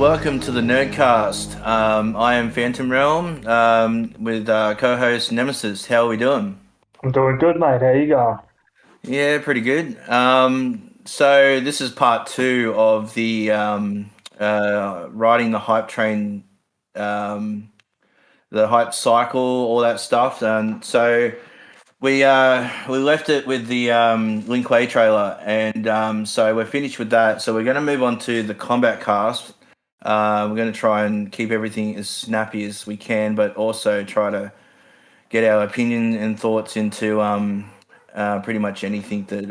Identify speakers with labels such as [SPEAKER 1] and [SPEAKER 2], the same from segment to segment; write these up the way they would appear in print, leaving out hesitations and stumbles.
[SPEAKER 1] Welcome to the NerdKast. I am Phantom Realm with co-host Nemesis. How are we doing?
[SPEAKER 2] I'm doing good, mate. How you going?
[SPEAKER 1] Yeah, pretty good. So this is part two of the riding the hype train, the hype cycle, all that stuff. And so we left it with the Lin Kuei trailer, and so we're finished with that. So we're going to move on to the Kombat cast. We're going to try and keep everything as snappy as we can, but also try to get our opinion and thoughts into pretty much anything that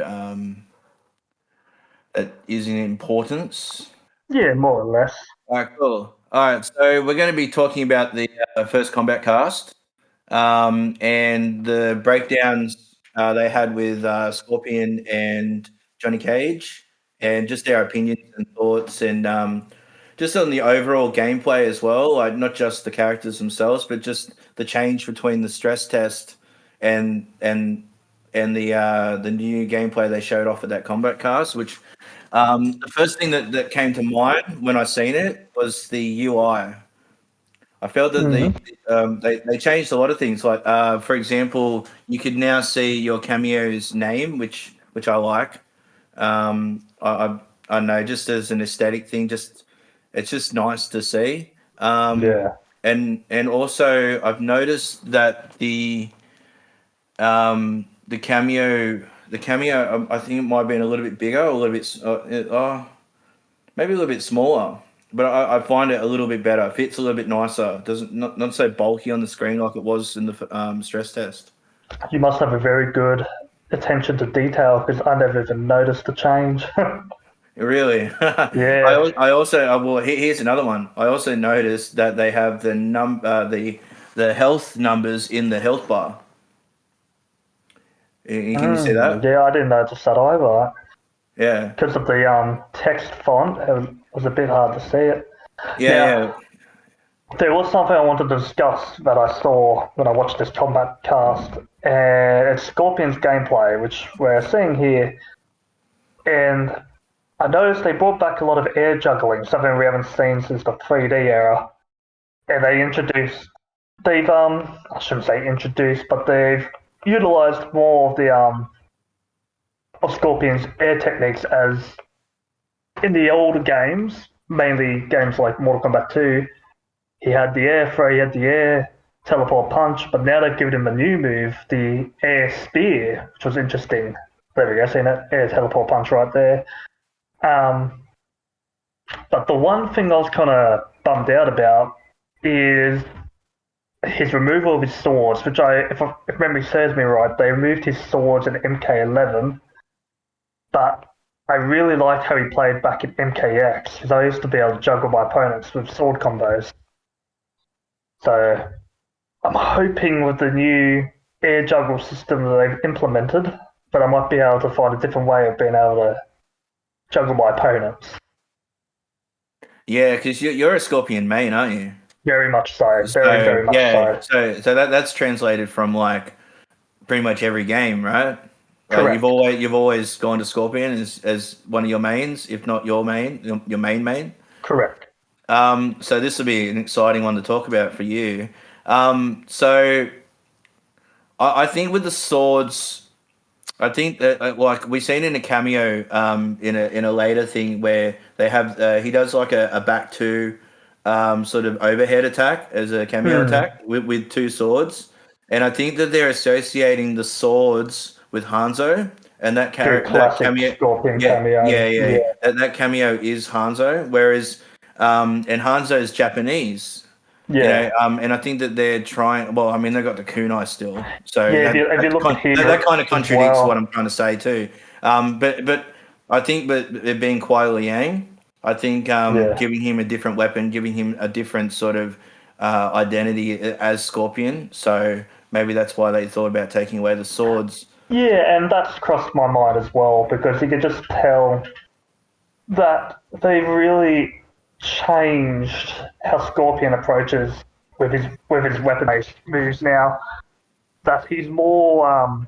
[SPEAKER 1] is in importance.
[SPEAKER 2] Yeah, more or less.
[SPEAKER 1] All right, cool. All right, so we're going to be talking about the first Kombat cast and the breakdowns they had with Scorpion and Johnny Cage, and just our opinions and thoughts, and just on the overall gameplay as well, like not just the characters themselves, but just the change between the stress test and the new gameplay they showed off at that Kombat cast. Which the first thing that came to mind when I seen it was the UI. I felt that they changed a lot of things. Like for example, you could now see your cameo's name, which I like. I know, just as an aesthetic thing, it's just nice to see.
[SPEAKER 2] Yeah.
[SPEAKER 1] And also I've noticed that the cameo I think it might have been a little bit bigger, or a little bit maybe a little bit smaller. But I find it a little bit better. It fits a little bit nicer. Doesn't not so bulky on the screen like it was in the stress test.
[SPEAKER 2] You must have a very good attention to detail because I never even noticed the change.
[SPEAKER 1] Really?
[SPEAKER 2] Yeah.
[SPEAKER 1] I also well, here's another one. I also noticed that they have the health numbers in the health bar. Can you see that?
[SPEAKER 2] Yeah, I didn't notice that either.
[SPEAKER 1] Yeah.
[SPEAKER 2] Because of the text font, it was a bit hard to see it.
[SPEAKER 1] Yeah.
[SPEAKER 2] Now, there was something I wanted to discuss that I saw when I watched this Kombat cast, and it's Scorpion's gameplay, which we're seeing here. And I noticed they brought back a lot of air juggling, something we haven't seen since the 3D era. And I shouldn't say introduced, but they've utilized more of the of Scorpion's air techniques as in the older games, mainly games like Mortal Kombat 2. He had the air throw, he had the air teleport punch, but now they've given him a new move, the air spear, which was interesting. There we go, seeing that air teleport punch right there. But the one thing I was kind of bummed out about is his removal of his swords, which if memory serves me right, they removed his swords in MK11, but I really liked how he played back in MKX, because I used to be able to juggle my opponents with sword combos. So I'm hoping with the new air juggle system that they've implemented, that I might be able to find a different way of being able to juggle my opponents.
[SPEAKER 1] Yeah, because you're a Scorpion main, aren't you?
[SPEAKER 2] Very much so. Very much so.
[SPEAKER 1] So that's translated from like pretty much every game, right?
[SPEAKER 2] Correct.
[SPEAKER 1] You've always gone to Scorpion as one of your mains, if not your main.
[SPEAKER 2] Correct.
[SPEAKER 1] So this will be an exciting one to talk about for you. So I think with the swords, I think that like we've seen in a cameo in a later thing where they have he does like a back two sort of overhead attack as a cameo attack with two swords, and I think that they're associating the swords with Hanzo, and that cameo,
[SPEAKER 2] Scorpion cameo.
[SPEAKER 1] That cameo is Hanzo, whereas and Hanzo is Japanese.
[SPEAKER 2] Yeah.
[SPEAKER 1] And I think that they're trying. Well, I mean, they've got the kunai still, so
[SPEAKER 2] Yeah, if you look at him
[SPEAKER 1] that kind of
[SPEAKER 2] as
[SPEAKER 1] contradicts what
[SPEAKER 2] well.
[SPEAKER 1] I'm trying to say too. But I think, but it being Kuai Liang, I think
[SPEAKER 2] Yeah.
[SPEAKER 1] giving him a different weapon, giving him a different sort of identity as Scorpion. So maybe that's why they thought about taking away the swords.
[SPEAKER 2] Yeah, and that's crossed my mind as well because you could just tell that they've really changed how Scorpion approaches with his weapon-based moves now. That he's more, I'm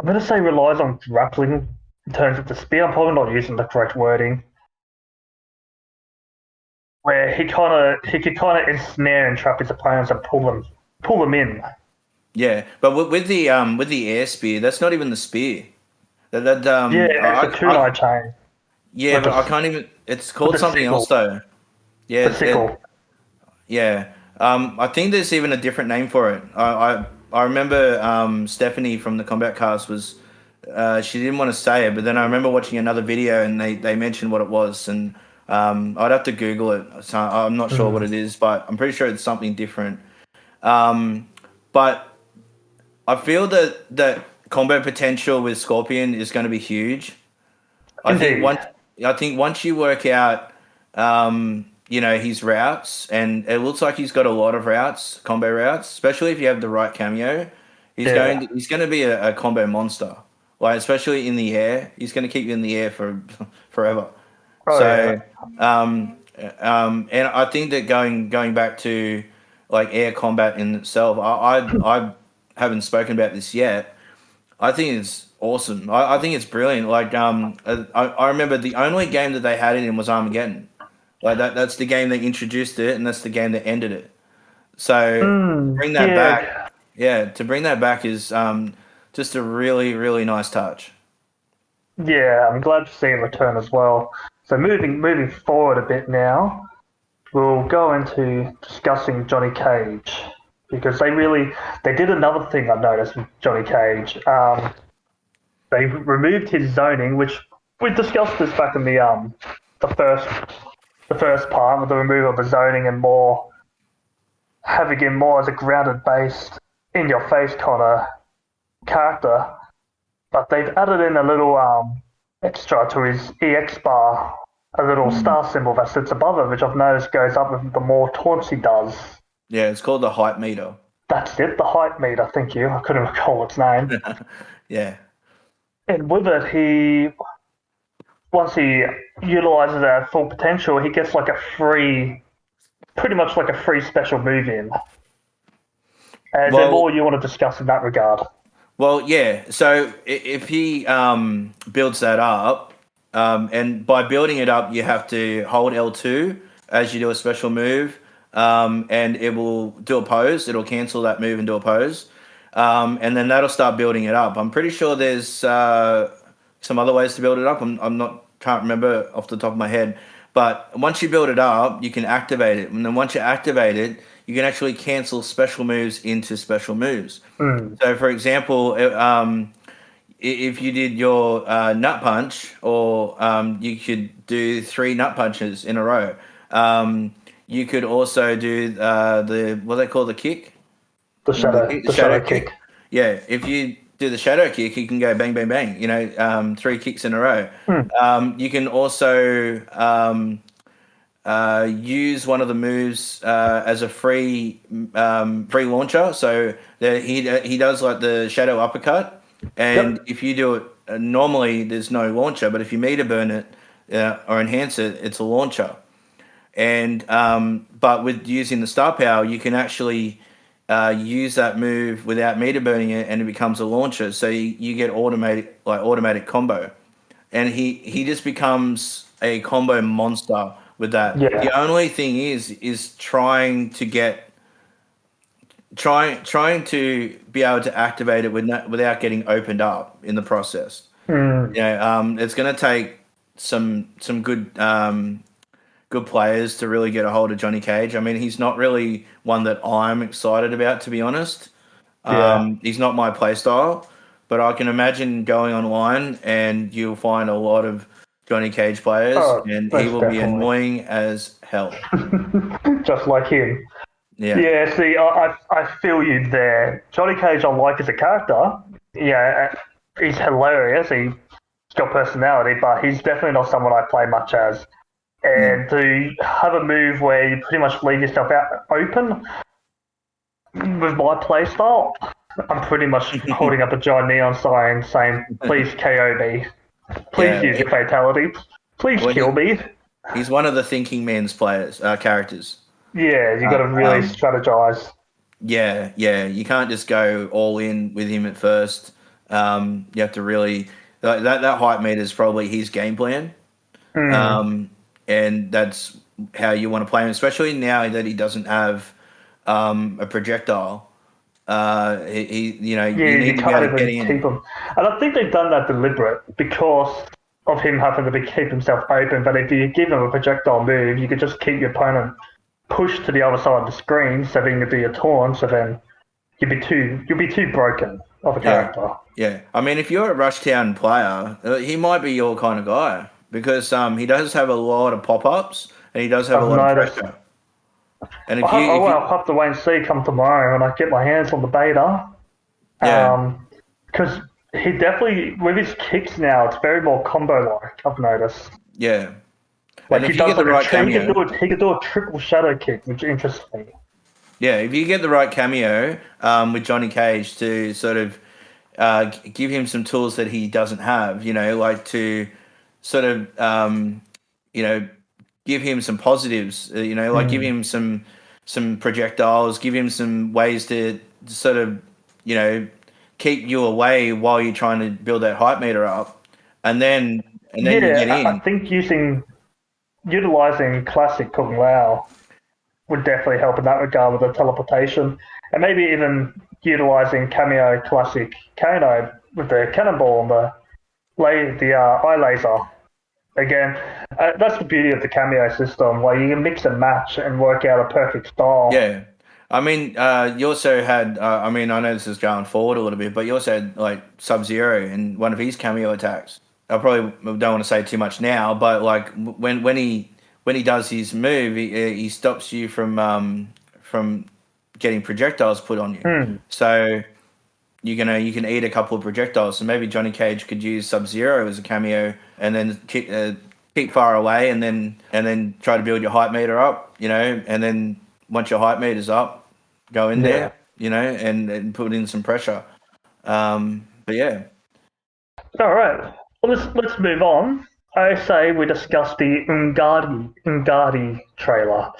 [SPEAKER 2] going to say, relies on grappling in terms of the spear. I'm probably not using the correct wording. Where he could kind of ensnare and trap his opponents and pull them in.
[SPEAKER 1] Yeah, but with the air spear, that's not even the spear. That
[SPEAKER 2] Yeah, it's the kunai chain
[SPEAKER 1] yeah,
[SPEAKER 2] with
[SPEAKER 1] but I
[SPEAKER 2] the
[SPEAKER 1] can't even. It's
[SPEAKER 2] with
[SPEAKER 1] called
[SPEAKER 2] the
[SPEAKER 1] something else
[SPEAKER 2] sickle.
[SPEAKER 1] though.
[SPEAKER 2] The
[SPEAKER 1] Yeah,
[SPEAKER 2] sickle.
[SPEAKER 1] yeah. I think there's even a different name for it. I remember Stephanie from the Combat Cast was she didn't want to say it, but then I remember watching another video and they mentioned what it was, and I'd have to Google it. So I'm not sure what
[SPEAKER 2] Mm.
[SPEAKER 1] it is, but I'm pretty sure it's something different. But I feel that combo potential with Scorpion is going to be huge. I think
[SPEAKER 2] Indeed.
[SPEAKER 1] once I think once you work out, his routes, and it looks like he's got a lot of routes, combo routes, especially if you have the right cameo.
[SPEAKER 2] Yeah.
[SPEAKER 1] He's going to be a combo monster. Like especially in the air, he's going to keep you in the air for forever.
[SPEAKER 2] Oh yeah.
[SPEAKER 1] So, and I think that going back to like air combat in itself, I haven't spoken about this yet. I think it's awesome. I think it's brilliant. Like I remember the only game that they had it in was Armageddon. Like that's the game that introduced it, and that's the game that ended it. So bring that back,
[SPEAKER 2] Yeah.
[SPEAKER 1] yeah. To bring that back is just a really really nice touch.
[SPEAKER 2] Yeah. I'm glad to see it return as well. So moving forward a bit now, we'll go into discussing Johnny Cage because they did another thing I noticed with Johnny Cage. They removed his zoning, which we discussed this back in the first the first part with the removal of the zoning and more having him more as a grounded based in your face kind of character. But they've added in a little extra to his EX bar, a little
[SPEAKER 1] Mm.
[SPEAKER 2] star symbol that sits above it, which I've noticed goes up with the more taunts he does.
[SPEAKER 1] Yeah, it's called the hype meter.
[SPEAKER 2] That's it, the height meter, thank you. I couldn't recall its name.
[SPEAKER 1] Yeah.
[SPEAKER 2] And with it, once he utilizes that full potential, he gets like a free, pretty much like a free special move in. Is there
[SPEAKER 1] Well,
[SPEAKER 2] more you want to discuss in that regard?
[SPEAKER 1] Well, yeah. So if he builds that up, and by building it up, you have to hold L2 as you do a special move, and it will do a pose. It'll cancel that move and do a pose, and then that'll start building it up. I'm pretty sure there's some other ways to build it up. I'm not can't remember off the top of my head, but once you build it up, you can activate it, and then once you activate it, you can actually cancel special moves into special moves.
[SPEAKER 2] Mm.
[SPEAKER 1] So, for example, if you did your nut punch, or you could do three nut punches in a row. You could also do the what they call the kick, the
[SPEAKER 2] The
[SPEAKER 1] shadow
[SPEAKER 2] shadow kick.
[SPEAKER 1] kick. Yeah, if you do the shadow kick, you can go bang, bang, bang. Three kicks in a row.
[SPEAKER 2] Mm.
[SPEAKER 1] You can also use one of the moves as a free launcher. So that he does like the shadow uppercut, and
[SPEAKER 2] Yep.
[SPEAKER 1] if you do it normally, there's no launcher, but if you meter burn it or enhance it, it's a launcher. And but with using the star power, you can actually use that move without meter burning it, and it becomes a launcher. So you get automatic combo, and he just becomes a combo monster with that. The
[SPEAKER 2] Yeah.
[SPEAKER 1] only thing is trying to be able to activate it without getting opened up in the process.
[SPEAKER 2] Mm.
[SPEAKER 1] It's going to take some good players to really get a hold of Johnny Cage. I mean, he's not really one that I'm excited about, to be honest.
[SPEAKER 2] Yeah.
[SPEAKER 1] He's not my play style, but I can imagine going online and you'll find a lot of Johnny Cage players,
[SPEAKER 2] Oh,
[SPEAKER 1] and he
[SPEAKER 2] most
[SPEAKER 1] will be
[SPEAKER 2] definitely.
[SPEAKER 1] annoying as hell.
[SPEAKER 2] Just like him.
[SPEAKER 1] Yeah.
[SPEAKER 2] Yeah, see, I feel you there. Johnny Cage, I like as a character. Yeah, he's hilarious. He's got personality, but he's definitely not someone I play much as.
[SPEAKER 1] Mm.
[SPEAKER 2] And to have a move where you pretty much leave yourself out open with my playstyle, I'm pretty much holding up a giant neon sign saying, "Please KO me. Please
[SPEAKER 1] Yeah.
[SPEAKER 2] use your fatality. Please
[SPEAKER 1] Well,
[SPEAKER 2] kill me."
[SPEAKER 1] he's one of the thinking man's players characters.
[SPEAKER 2] Yeah, you got
[SPEAKER 1] Uh,
[SPEAKER 2] to really
[SPEAKER 1] um,
[SPEAKER 2] strategize.
[SPEAKER 1] yeah, yeah. You can't just go all in with him at first. You have to really that hype meter is probably his game plan,
[SPEAKER 2] Mm.
[SPEAKER 1] um, and that's how you want to play him, especially now that he doesn't have a projectile.
[SPEAKER 2] Yeah,
[SPEAKER 1] You
[SPEAKER 2] you
[SPEAKER 1] need to be able
[SPEAKER 2] can't
[SPEAKER 1] to get
[SPEAKER 2] even keep
[SPEAKER 1] in.
[SPEAKER 2] him. And I think they've done that deliberate because of him having to keep himself open. But if you give him a projectile move, you could just keep your opponent pushed to the other side of the screen, so then you'd be a taunt. So then you'll be too broken of a
[SPEAKER 1] Yeah,
[SPEAKER 2] character.
[SPEAKER 1] yeah. I mean, if you're a Rushtown player, he might be your kind of guy because he does have a lot of pop ups and he does have a
[SPEAKER 2] I've
[SPEAKER 1] lot of
[SPEAKER 2] noticed.
[SPEAKER 1] pressure. And
[SPEAKER 2] I'll
[SPEAKER 1] if
[SPEAKER 2] have,
[SPEAKER 1] you,
[SPEAKER 2] I'll,
[SPEAKER 1] if you,
[SPEAKER 2] I'll have to wait and see come tomorrow when I get my hands on the beta.
[SPEAKER 1] yeah,
[SPEAKER 2] Because he definitely, with his kicks now, it's very more combo like, I've noticed.
[SPEAKER 1] yeah. And
[SPEAKER 2] Like he
[SPEAKER 1] if you
[SPEAKER 2] does
[SPEAKER 1] get the
[SPEAKER 2] like a
[SPEAKER 1] right
[SPEAKER 2] he could
[SPEAKER 1] cameo,
[SPEAKER 2] do a triple shadow kick, which interests me.
[SPEAKER 1] yeah, if you get the right cameo with Johnny Cage to sort of give him some tools that he doesn't have, like to sort of, you know, give him some positives, like give
[SPEAKER 2] Hmm.
[SPEAKER 1] him some projectiles, give him some ways to sort of, you know, keep you away while you're trying to build that hype meter up, and then you get
[SPEAKER 2] Yeah, I
[SPEAKER 1] in.
[SPEAKER 2] think utilizing classic Kung Lao would definitely help in that regard with the teleportation, and maybe even utilizing cameo classic Kano with the cannonball and the eye laser. Again, that's the beauty of the cameo system, where you can mix and match and work out a perfect style.
[SPEAKER 1] Yeah. I mean, you also had. I mean, I know this is going forward a little bit, but you also had like Sub Zero in one of his cameo attacks. I probably don't want to say too much now, but like when he does his move, he stops you from getting projectiles put on you.
[SPEAKER 2] Hmm.
[SPEAKER 1] So you can eat a couple of projectiles. So maybe Johnny Cage could use Sub Zero as a cameo, and then keep far away, and then try to build your hype meter up. And then once your hype meter's up, go in
[SPEAKER 2] Yeah.
[SPEAKER 1] there. And put in some pressure. But yeah,
[SPEAKER 2] All right. Well, let's move on. I say we discuss the Ungadi trailer.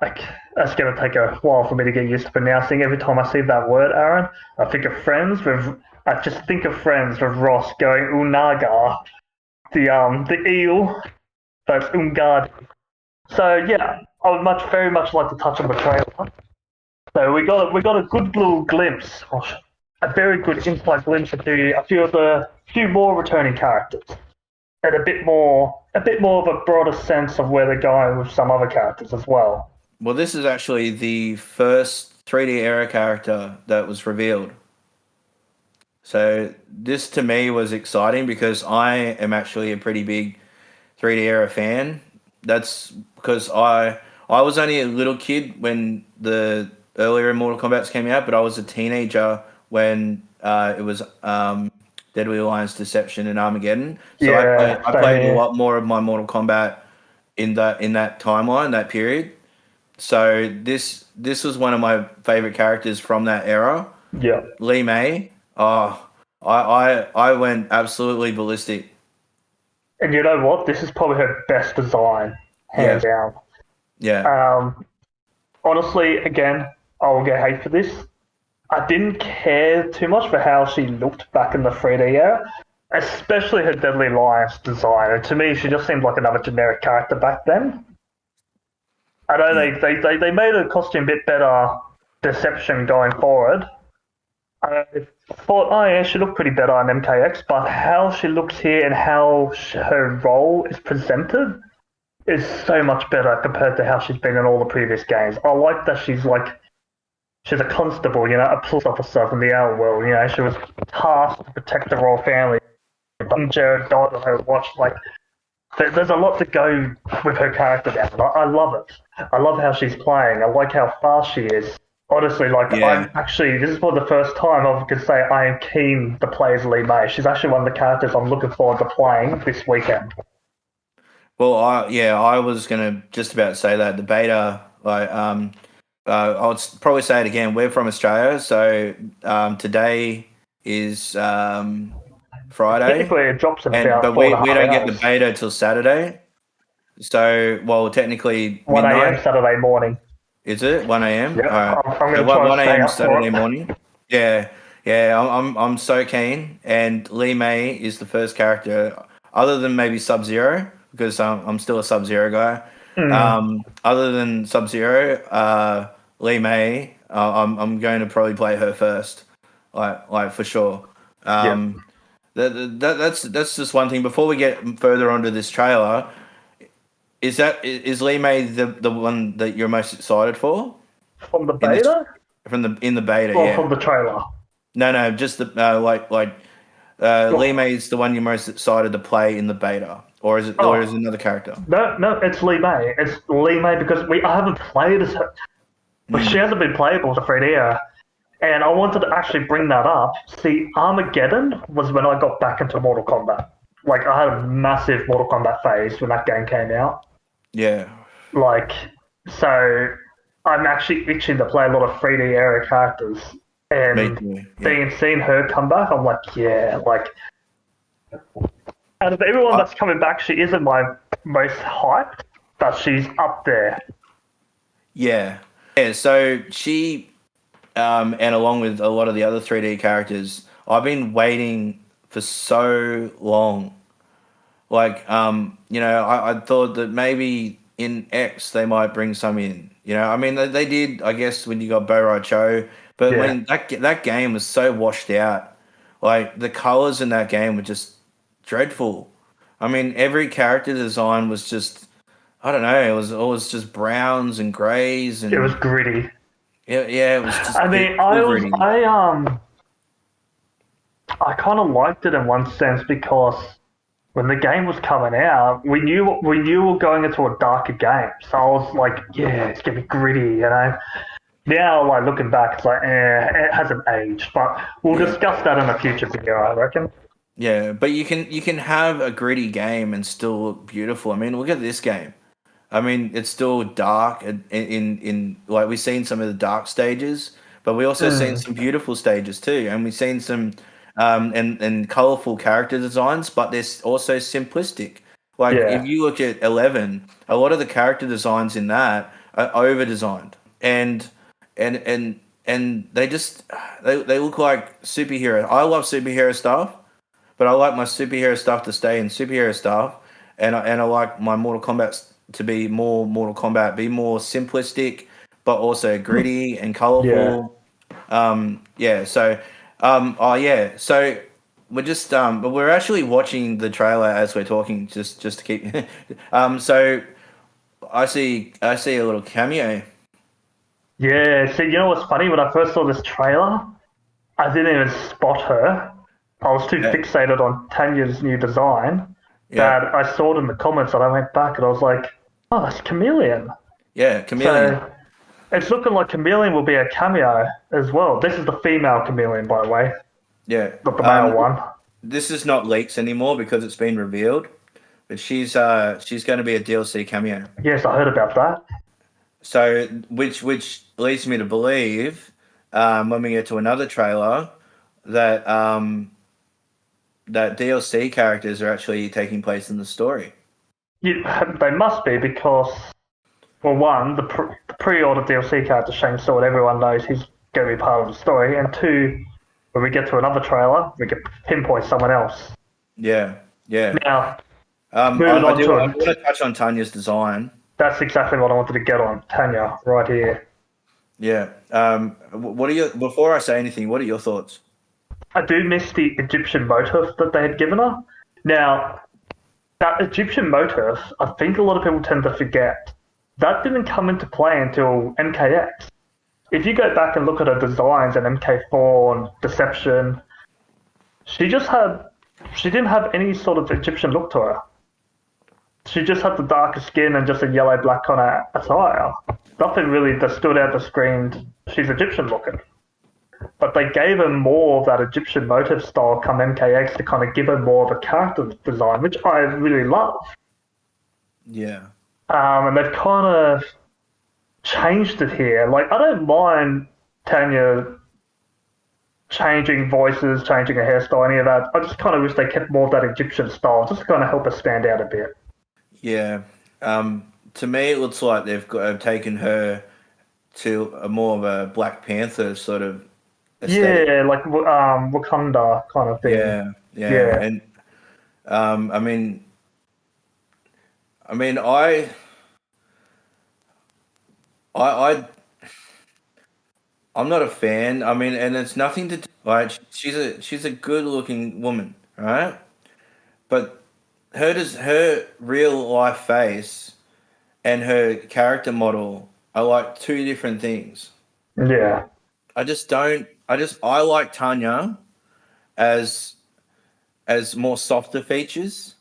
[SPEAKER 2] Like that's gonna take a while for me to get used to pronouncing. Every time I see that word, Aaron, I just think of Friends with Ross going Unaga, the eel. So it's Ungadi. So yeah, I would very much like to touch on the trailer. So we got a good little glimpse, a very good inside glimpse into a few more returning characters, and a bit more of a broader sense of where they're going with some other characters as well.
[SPEAKER 1] well, this is actually the first 3D era character that was revealed. So this to me was exciting because I am actually a pretty big 3D era fan. That's because I was only a little kid when the earlier Mortal Kombat's came out, but I was a teenager when it was Deadly Alliance, Deception, and Armageddon. So
[SPEAKER 2] Yeah,
[SPEAKER 1] I
[SPEAKER 2] same
[SPEAKER 1] played a
[SPEAKER 2] here.
[SPEAKER 1] lot more of my Mortal Kombat in that timeline, that period. So this was one of my favorite characters from that era.
[SPEAKER 2] Yeah,
[SPEAKER 1] Lee May. Oh, I went absolutely ballistic.
[SPEAKER 2] and you know what? This is probably her best design,
[SPEAKER 1] Yeah,
[SPEAKER 2] hands down.
[SPEAKER 1] yeah.
[SPEAKER 2] Um, Honestly, again, I will get hate for this. I didn't care too much for how she looked back in the 3D era, especially her Deadly Alliance design. And to me, she just seemed like another generic character back then. I know
[SPEAKER 1] Mm.
[SPEAKER 2] they made her costume a bit better deception going forward. I thought, oh yeah, she looked pretty better on MKX, but how she looks here and how her role is presented is so much better compared to how she's been in all the previous games. I like that she's a constable, a police officer from the outer world. She was tasked to protect the royal family. But Jared died on her watch. Like, There's a lot to go with her character now. I love it. I love how she's playing. I like how fast she is. Honestly, like
[SPEAKER 1] Yeah.
[SPEAKER 2] I'm actually, this is for the first time I could say I am keen to play as Lee May. She's actually one of the characters I'm looking forward to playing this weekend.
[SPEAKER 1] Well, I was gonna just about say that the beta, I'll probably say it again. We're from Australia, so today is Friday,
[SPEAKER 2] Technically, it drops in
[SPEAKER 1] and
[SPEAKER 2] about
[SPEAKER 1] but
[SPEAKER 2] four and a
[SPEAKER 1] we
[SPEAKER 2] half
[SPEAKER 1] don't get the
[SPEAKER 2] hours.
[SPEAKER 1] beta till Saturday. So, well, technically
[SPEAKER 2] 1 a.m.
[SPEAKER 1] midnight.
[SPEAKER 2] Saturday morning.
[SPEAKER 1] Is it 1 a.m.?
[SPEAKER 2] Yep,
[SPEAKER 1] All right.
[SPEAKER 2] I'm
[SPEAKER 1] So
[SPEAKER 2] going to try and
[SPEAKER 1] one
[SPEAKER 2] stay
[SPEAKER 1] a.m.
[SPEAKER 2] up for
[SPEAKER 1] Saturday
[SPEAKER 2] it.
[SPEAKER 1] morning. Yeah, yeah. I'm so keen. And Lee May is the first character, other than maybe Sub Zero, because I'm still a Sub Zero guy.
[SPEAKER 2] Mm,
[SPEAKER 1] Other than Sub Zero, Lee May, I'm going to probably play her first, like for sure.
[SPEAKER 2] yep.
[SPEAKER 1] Um, that's just one thing. Before we get further onto this trailer, is Lee May the one that you're most excited for
[SPEAKER 2] From the
[SPEAKER 1] in this
[SPEAKER 2] beta
[SPEAKER 1] in the beta?
[SPEAKER 2] or
[SPEAKER 1] Yeah.
[SPEAKER 2] from the trailer?
[SPEAKER 1] No, just the Lee
[SPEAKER 2] Oh,
[SPEAKER 1] May is the one you're most excited to play in the beta, or is it
[SPEAKER 2] oh,
[SPEAKER 1] another character?
[SPEAKER 2] no, it's Lee May. It's Lee May because I haven't played as her. But she
[SPEAKER 1] Mm,
[SPEAKER 2] hasn't been playable to 3D era. And I wanted to actually bring that up. See, Armageddon was when I got back into Mortal Kombat. Like, I had a massive Mortal Kombat phase when that game came out.
[SPEAKER 1] yeah,
[SPEAKER 2] Like, so I'm actually itching to play a lot of 3D era characters.
[SPEAKER 1] me
[SPEAKER 2] And
[SPEAKER 1] too. Yeah,
[SPEAKER 2] seeing her come back, I'm like, yeah, like, out of everyone
[SPEAKER 1] I,
[SPEAKER 2] that's coming back, she isn't my most hyped, but she's up there.
[SPEAKER 1] yeah, yeah. So she, and along with a lot of the other 3D characters, I've been waiting for so long. Like, I thought that maybe in X they might bring some in. I mean, they did, I guess, when you got Bo Rai Cho, but
[SPEAKER 2] Yeah.
[SPEAKER 1] when that game was so washed out, like the colors in that game were just dreadful. I mean, every character design was just, I don't know, it was always just browns and grays
[SPEAKER 2] It was
[SPEAKER 1] and
[SPEAKER 2] gritty.
[SPEAKER 1] yeah, it was just
[SPEAKER 2] I mean,
[SPEAKER 1] too gritty.
[SPEAKER 2] I kind of liked it in one sense because when the game was coming out, we knew we were going into a darker game. So I was like, yeah, it's gonna be gritty. Now, like looking back, it's like, it hasn't aged. But we'll
[SPEAKER 1] Yeah.
[SPEAKER 2] discuss that in a future video, I reckon.
[SPEAKER 1] Yeah, but you can have a gritty game and still look beautiful. I mean, look at this game. I mean, it's still dark in like we've seen some of the dark stages, but we also seen
[SPEAKER 2] Mm,
[SPEAKER 1] some beautiful stages too, and we've seen some and colorful character designs, but they're also simplistic. Like if
[SPEAKER 2] yeah,
[SPEAKER 1] you look at 11, a lot of the character designs in that are over designed, and they look like superhero. I love superhero stuff, but I like my superhero stuff to stay in superhero stuff, and I like my Mortal Kombat to be more Mortal Kombat, be more simplistic, but also gritty and
[SPEAKER 2] yeah.
[SPEAKER 1] colorful. Yeah. So, oh yeah. So but we're actually watching the trailer as we're talking, just to keep. So I see a little cameo.
[SPEAKER 2] Yeah, see, you know what's funny? When I first saw this trailer, I didn't even spot her. I was too
[SPEAKER 1] Yeah.
[SPEAKER 2] fixated on Tanya's new design
[SPEAKER 1] Yeah.
[SPEAKER 2] that I saw it in the comments and I went back and I was like, oh, that's Chameleon.
[SPEAKER 1] Yeah. Chameleon.
[SPEAKER 2] So it's looking like Chameleon will be a cameo as well. This is the female Chameleon, by the way,
[SPEAKER 1] Yeah.
[SPEAKER 2] not the male one.
[SPEAKER 1] This is not leaks anymore because it's been revealed. But she's going to be a DLC cameo.
[SPEAKER 2] Yes, I heard about that.
[SPEAKER 1] So which leads me to believe when we get to another trailer that that DLC characters are actually taking place in the story.
[SPEAKER 2] They must be because, well, one, the pre-order DLC character Shane Sword, everyone knows he's going to be part of the story, and two, when we get to another trailer, we can pinpoint someone else.
[SPEAKER 1] Yeah, yeah.
[SPEAKER 2] Now,
[SPEAKER 1] Um, I,
[SPEAKER 2] moving
[SPEAKER 1] I
[SPEAKER 2] on
[SPEAKER 1] do.
[SPEAKER 2] to
[SPEAKER 1] I
[SPEAKER 2] it,
[SPEAKER 1] want to touch on Tanya's design.
[SPEAKER 2] that's exactly what I wanted to get on. Tanya, right here.
[SPEAKER 1] Yeah. What are your before I say anything? What are your thoughts?
[SPEAKER 2] I do miss the Egyptian motif that they had given her. Now, that Egyptian motif, I think a lot of people tend to forget, that didn't come into play until MKX. If you go back and look at her designs in MK4 and Deception, she didn't have any sort of Egyptian look to her. She just had the darker skin and just a yellow black kind of attire. Nothing really that stood out that screamed she's Egyptian looking. But they gave her more of that Egyptian motive style come MKX to kind of give her more of a character design, which I really love.
[SPEAKER 1] Yeah.
[SPEAKER 2] And they've kind of changed it here. Like, I don't mind Tanya changing voices, changing her hairstyle, any of that. I just kind of wish they kept more of that Egyptian style, just to kind of help her stand out a bit.
[SPEAKER 1] Yeah. To me, it looks like have taken her to a more of a Black Panther sort of aesthetic.
[SPEAKER 2] Yeah, like Wakanda kind of thing.
[SPEAKER 1] Yeah, yeah,
[SPEAKER 2] Yeah,
[SPEAKER 1] and I mean, I, I, I'm not a fan. I mean, and it's nothing to do. Like, she's a good looking woman, right? But her real life face and her character model are like two different things.
[SPEAKER 2] yeah.
[SPEAKER 1] I just don't. I like Tanya as more softer features.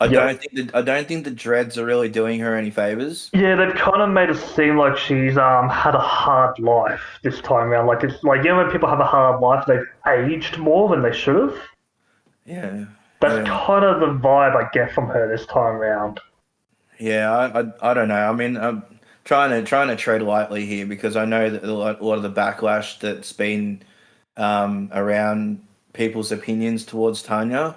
[SPEAKER 2] Yep.
[SPEAKER 1] I don't think the dreads are really doing her any favors.
[SPEAKER 2] Yeah, they've kind of made it seem like she's had a hard life this time around. Like it's like when people have a hard life, they've aged more than they should have.
[SPEAKER 1] Yeah,
[SPEAKER 2] That's
[SPEAKER 1] yeah,
[SPEAKER 2] kind of the vibe I get from her this time around.
[SPEAKER 1] yeah. I don't know. I mean, I'm trying to tread lightly here because I know that a lot of the backlash that's been around people's opinions towards Tanya,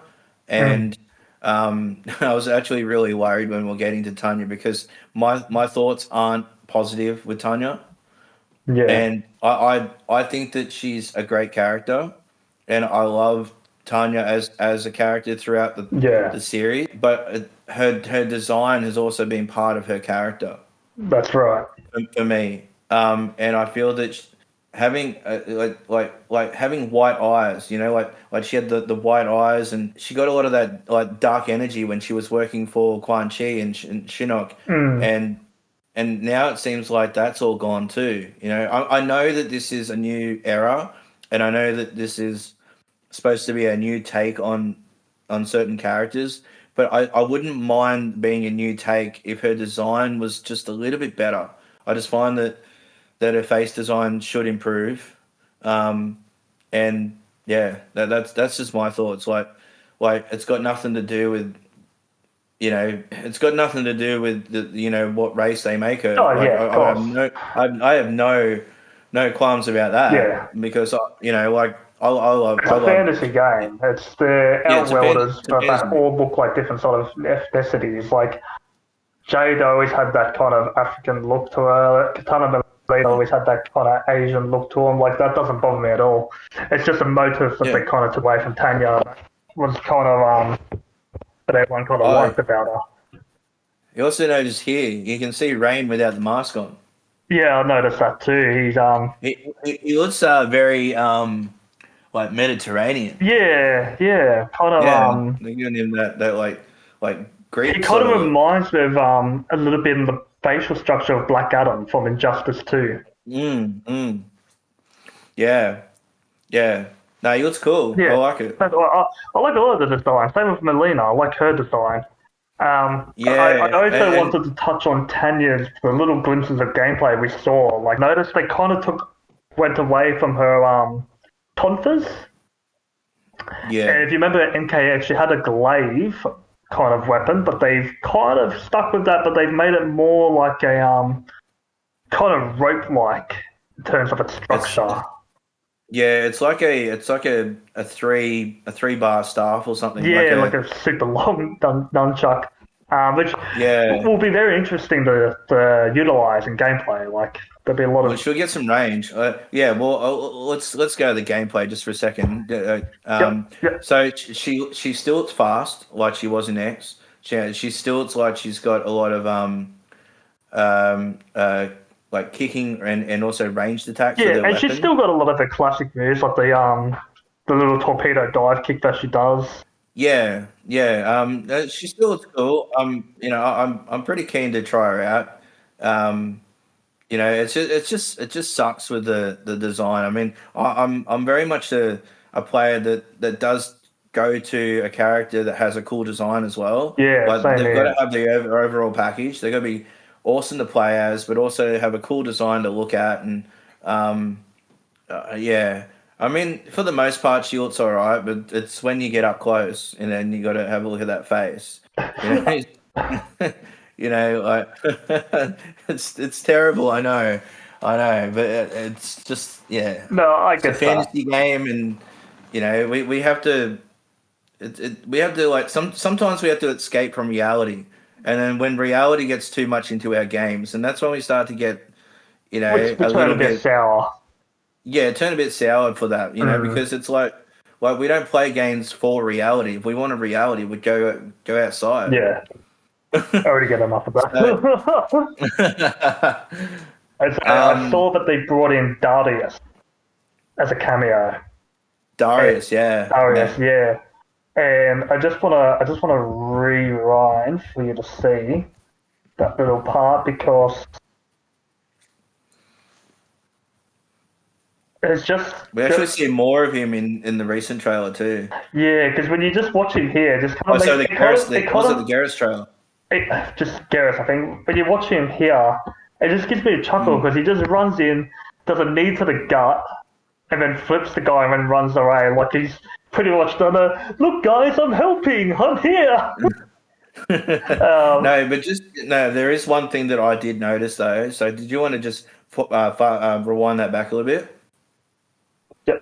[SPEAKER 2] Mm,
[SPEAKER 1] and I was actually really worried when we are getting to Tanya because my thoughts aren't positive with Tanya.
[SPEAKER 2] yeah,
[SPEAKER 1] And I think that she's a great character, and I love Tanya as a character throughout
[SPEAKER 2] yeah.
[SPEAKER 1] the series. But her design has also been part of her character
[SPEAKER 2] That's right.
[SPEAKER 1] for me. And I feel that having having white eyes, you know, like she had the white eyes, and she got a lot of that like dark energy when she was working for Quan Chi and Shinnok,
[SPEAKER 2] Mm,
[SPEAKER 1] and now it seems like that's all gone too. You know, I know that this is a new era, and I know that this is supposed to be a new take on certain characters, but I wouldn't mind being a new take if her design was just a little bit better. I just find that her face design should improve, um, and yeah, that's just my thoughts. Like it's got nothing to do with it's got nothing to do with what race they make her.
[SPEAKER 2] oh
[SPEAKER 1] Like
[SPEAKER 2] yeah, of
[SPEAKER 1] I have
[SPEAKER 2] course.
[SPEAKER 1] I have no qualms about
[SPEAKER 2] Yeah,
[SPEAKER 1] that because like
[SPEAKER 2] it's
[SPEAKER 1] I
[SPEAKER 2] a
[SPEAKER 1] love
[SPEAKER 2] fantasy game. It's the
[SPEAKER 1] yeah
[SPEAKER 2] Outworlders,
[SPEAKER 1] it's a
[SPEAKER 2] but they
[SPEAKER 1] fantasy.
[SPEAKER 2] all look like different sort of ethnicities. Like Jade always had that kind of African look to her. Katana Blade always had that kind of Asian look to him. Like that doesn't bother me at all. It's just a motive that they
[SPEAKER 1] Yeah.
[SPEAKER 2] kind of took away from Tanya. Was kind of that everyone kind of
[SPEAKER 1] I
[SPEAKER 2] liked about her.
[SPEAKER 1] You also notice here you can see Rain without the mask on.
[SPEAKER 2] Yeah, I noticed that too.
[SPEAKER 1] He looks very like Mediterranean.
[SPEAKER 2] Yeah, yeah, kind of
[SPEAKER 1] Yeah, they're giving him that like
[SPEAKER 2] he
[SPEAKER 1] Greek
[SPEAKER 2] kind
[SPEAKER 1] sort
[SPEAKER 2] of
[SPEAKER 1] of look.
[SPEAKER 2] reminds me of a little bit in the facial structure of Black Adam from Injustice 2.
[SPEAKER 1] Mm. Yeah, yeah. No, he looks cool. I
[SPEAKER 2] Yeah,
[SPEAKER 1] like it.
[SPEAKER 2] I like a lot of the design. Same with Melina. I like her design. I
[SPEAKER 1] Yeah,
[SPEAKER 2] also wanted to touch on Tanya's the little glimpses of gameplay we saw. Like, notice they kind of went away from her tonsils.
[SPEAKER 1] yeah.
[SPEAKER 2] And if you remember, MKX, she had a glaive kind of weapon, but they've kind of stuck with that, but they've made it more like a kind of rope-like in terms of its
[SPEAKER 1] It's
[SPEAKER 2] structure.
[SPEAKER 1] yeah. It's like a three bar staff or something. Like
[SPEAKER 2] Yeah, like
[SPEAKER 1] a
[SPEAKER 2] a super long nunchuck, which
[SPEAKER 1] yeah.
[SPEAKER 2] will be very interesting to utilize in gameplay. Like there'll be a lot
[SPEAKER 1] Well,
[SPEAKER 2] of
[SPEAKER 1] she'll get some range. Yeah. Well, let's go to the gameplay just for a second.
[SPEAKER 2] yep, yep,
[SPEAKER 1] So she still fast like she was in X. She still like she's got a lot of um, uh, like kicking and also ranged attacks with
[SPEAKER 2] yeah,
[SPEAKER 1] her
[SPEAKER 2] and she's
[SPEAKER 1] weapon.
[SPEAKER 2] still got a lot of the classic moves, like the little torpedo dive kick that she does.
[SPEAKER 1] Yeah, yeah. She still looks cool. I'm pretty keen to try her out. Um, it just sucks with the design. I mean, I'm very much a player that does go to a character that has a cool design as well.
[SPEAKER 2] Yeah,
[SPEAKER 1] Like
[SPEAKER 2] same
[SPEAKER 1] they've got
[SPEAKER 2] here.
[SPEAKER 1] to have the overall package. They've got to be awesome to play as, but also have a cool design to look at. And yeah, I mean, for the most part, Shield's all right, but it's when you get up close and then you got to have a look at that face. You know, you know, like it's terrible. I know, but it's just yeah,
[SPEAKER 2] No, I
[SPEAKER 1] it's a
[SPEAKER 2] get that.
[SPEAKER 1] fantasy game, and you know, we have to we have to like sometimes we have to escape from reality, and then when reality gets too much into our games, and that's when we start to get
[SPEAKER 2] We
[SPEAKER 1] a
[SPEAKER 2] turn a
[SPEAKER 1] little
[SPEAKER 2] bit
[SPEAKER 1] bit
[SPEAKER 2] sour.
[SPEAKER 1] yeah, turn a bit sour for that,
[SPEAKER 2] Mm.
[SPEAKER 1] because it's like we don't play games for reality. If we want a reality, we'd go outside.
[SPEAKER 2] Yeah, I already get enough of
[SPEAKER 1] So,
[SPEAKER 2] that. I
[SPEAKER 1] um,
[SPEAKER 2] saw that they brought in Darius as a cameo. Eh,
[SPEAKER 1] Darius, yeah,
[SPEAKER 2] Darius,
[SPEAKER 1] yeah.
[SPEAKER 2] yeah. And I just wanna rewind for you to see that little part because it's
[SPEAKER 1] We actually
[SPEAKER 2] just
[SPEAKER 1] see more of him in the recent trailer too.
[SPEAKER 2] yeah, because when you just watch him here, it just kind
[SPEAKER 1] Oh,
[SPEAKER 2] of
[SPEAKER 1] so
[SPEAKER 2] makes
[SPEAKER 1] the
[SPEAKER 2] it kind
[SPEAKER 1] Garrus,
[SPEAKER 2] of it
[SPEAKER 1] was
[SPEAKER 2] kind
[SPEAKER 1] it the
[SPEAKER 2] of
[SPEAKER 1] Garrus trailer?
[SPEAKER 2] just Gareth, I think. When you watch him here, it just gives me a chuckle
[SPEAKER 1] Mm.
[SPEAKER 2] because he just runs in, does a knee to the gut, and then flips the guy and then runs away. Like he's pretty much done a look, guys, I'm helping, I'm here. Um,
[SPEAKER 1] No, but just no. There is one thing that I did notice though. So, did you want to just rewind that back a little bit?
[SPEAKER 2] yeah,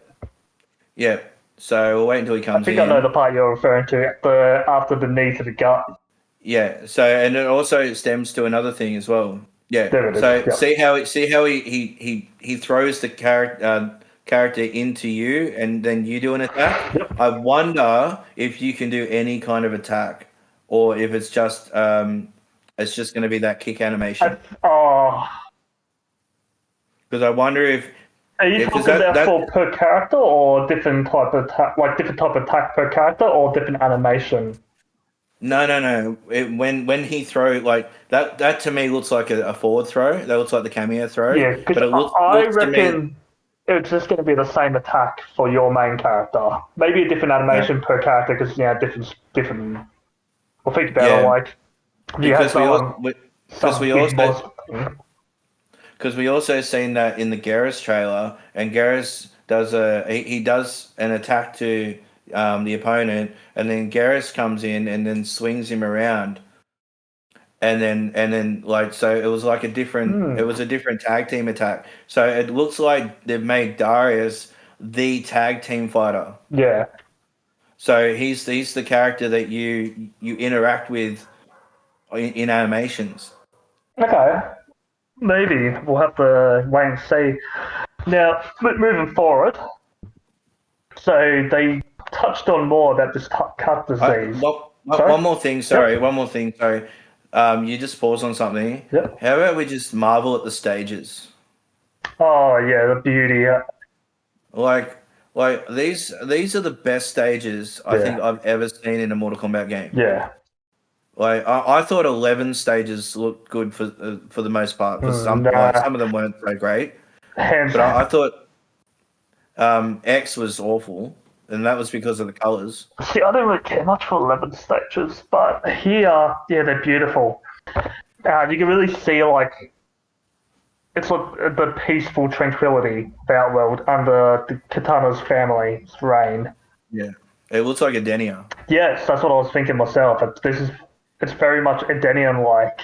[SPEAKER 1] Yeah. So we'll wait until he
[SPEAKER 2] I
[SPEAKER 1] comes
[SPEAKER 2] think I know the
[SPEAKER 1] in.
[SPEAKER 2] part you're referring to. The after the knee to the gut.
[SPEAKER 1] Yeah. So, and it also stems to another thing as well. Yeah.
[SPEAKER 2] There it is.
[SPEAKER 1] So
[SPEAKER 2] Yep.
[SPEAKER 1] see how he throws the character into you, and then you do an attack.
[SPEAKER 2] Yep.
[SPEAKER 1] I wonder if you can do any kind of attack, or if it's just going to be that kick
[SPEAKER 2] I,
[SPEAKER 1] animation.
[SPEAKER 2] oh,
[SPEAKER 1] Because I wonder if
[SPEAKER 2] are you
[SPEAKER 1] yeah, because
[SPEAKER 2] talking about
[SPEAKER 1] that
[SPEAKER 2] for per character or different type of like different type of attack per character or different animation?
[SPEAKER 1] no. When he throw like that to me looks like a forward throw. That looks like the cameo throw,
[SPEAKER 2] Yeah, because
[SPEAKER 1] but it
[SPEAKER 2] I
[SPEAKER 1] looks to me.
[SPEAKER 2] reckon it's just going to be the same attack for your main character. Maybe a different
[SPEAKER 1] No,
[SPEAKER 2] animation per character because different. Well, think about it
[SPEAKER 1] yeah,
[SPEAKER 2] like if you had
[SPEAKER 1] because we also because
[SPEAKER 2] some
[SPEAKER 1] we
[SPEAKER 2] big
[SPEAKER 1] also
[SPEAKER 2] monster thing.
[SPEAKER 1] because we also seen that in the Garrus trailer, and Garrus does he does an attack to the opponent, and then Garrus comes in and then swings him around, and then like so it was like it
[SPEAKER 2] Hmm.
[SPEAKER 1] was a different tag team attack. So it looks like they've made Darius the tag team fighter.
[SPEAKER 2] Yeah.
[SPEAKER 1] So he's the character that you interact with in animations.
[SPEAKER 2] Okay. Maybe we'll have to wait and see. Now, moving forward, so they touched on more about this cut disease. Sorry.
[SPEAKER 1] One more thing, sorry,
[SPEAKER 2] Yep.
[SPEAKER 1] one more thing, sorry. You just pause on something.
[SPEAKER 2] Yep.
[SPEAKER 1] How about we just marvel at the stages?
[SPEAKER 2] Oh yeah, the beauty.
[SPEAKER 1] Like these are the best stages I think
[SPEAKER 2] Yeah.
[SPEAKER 1] I've ever seen in a Mortal Kombat game.
[SPEAKER 2] Yeah.
[SPEAKER 1] Like I thought 11 stages looked good for the most part. For
[SPEAKER 2] Nah.
[SPEAKER 1] some of them weren't so great,
[SPEAKER 2] Hands.
[SPEAKER 1] but I thought X was awful, and that was because of the colors.
[SPEAKER 2] See, I don't really care much for 11 stages, but here, yeah, they're beautiful. You can really see like it's like the peaceful tranquility of Outworld under the Katana's family's reign.
[SPEAKER 1] Yeah, it looks like a Denia.
[SPEAKER 2] Yes, that's what I was thinking myself. It's very much Edenian like.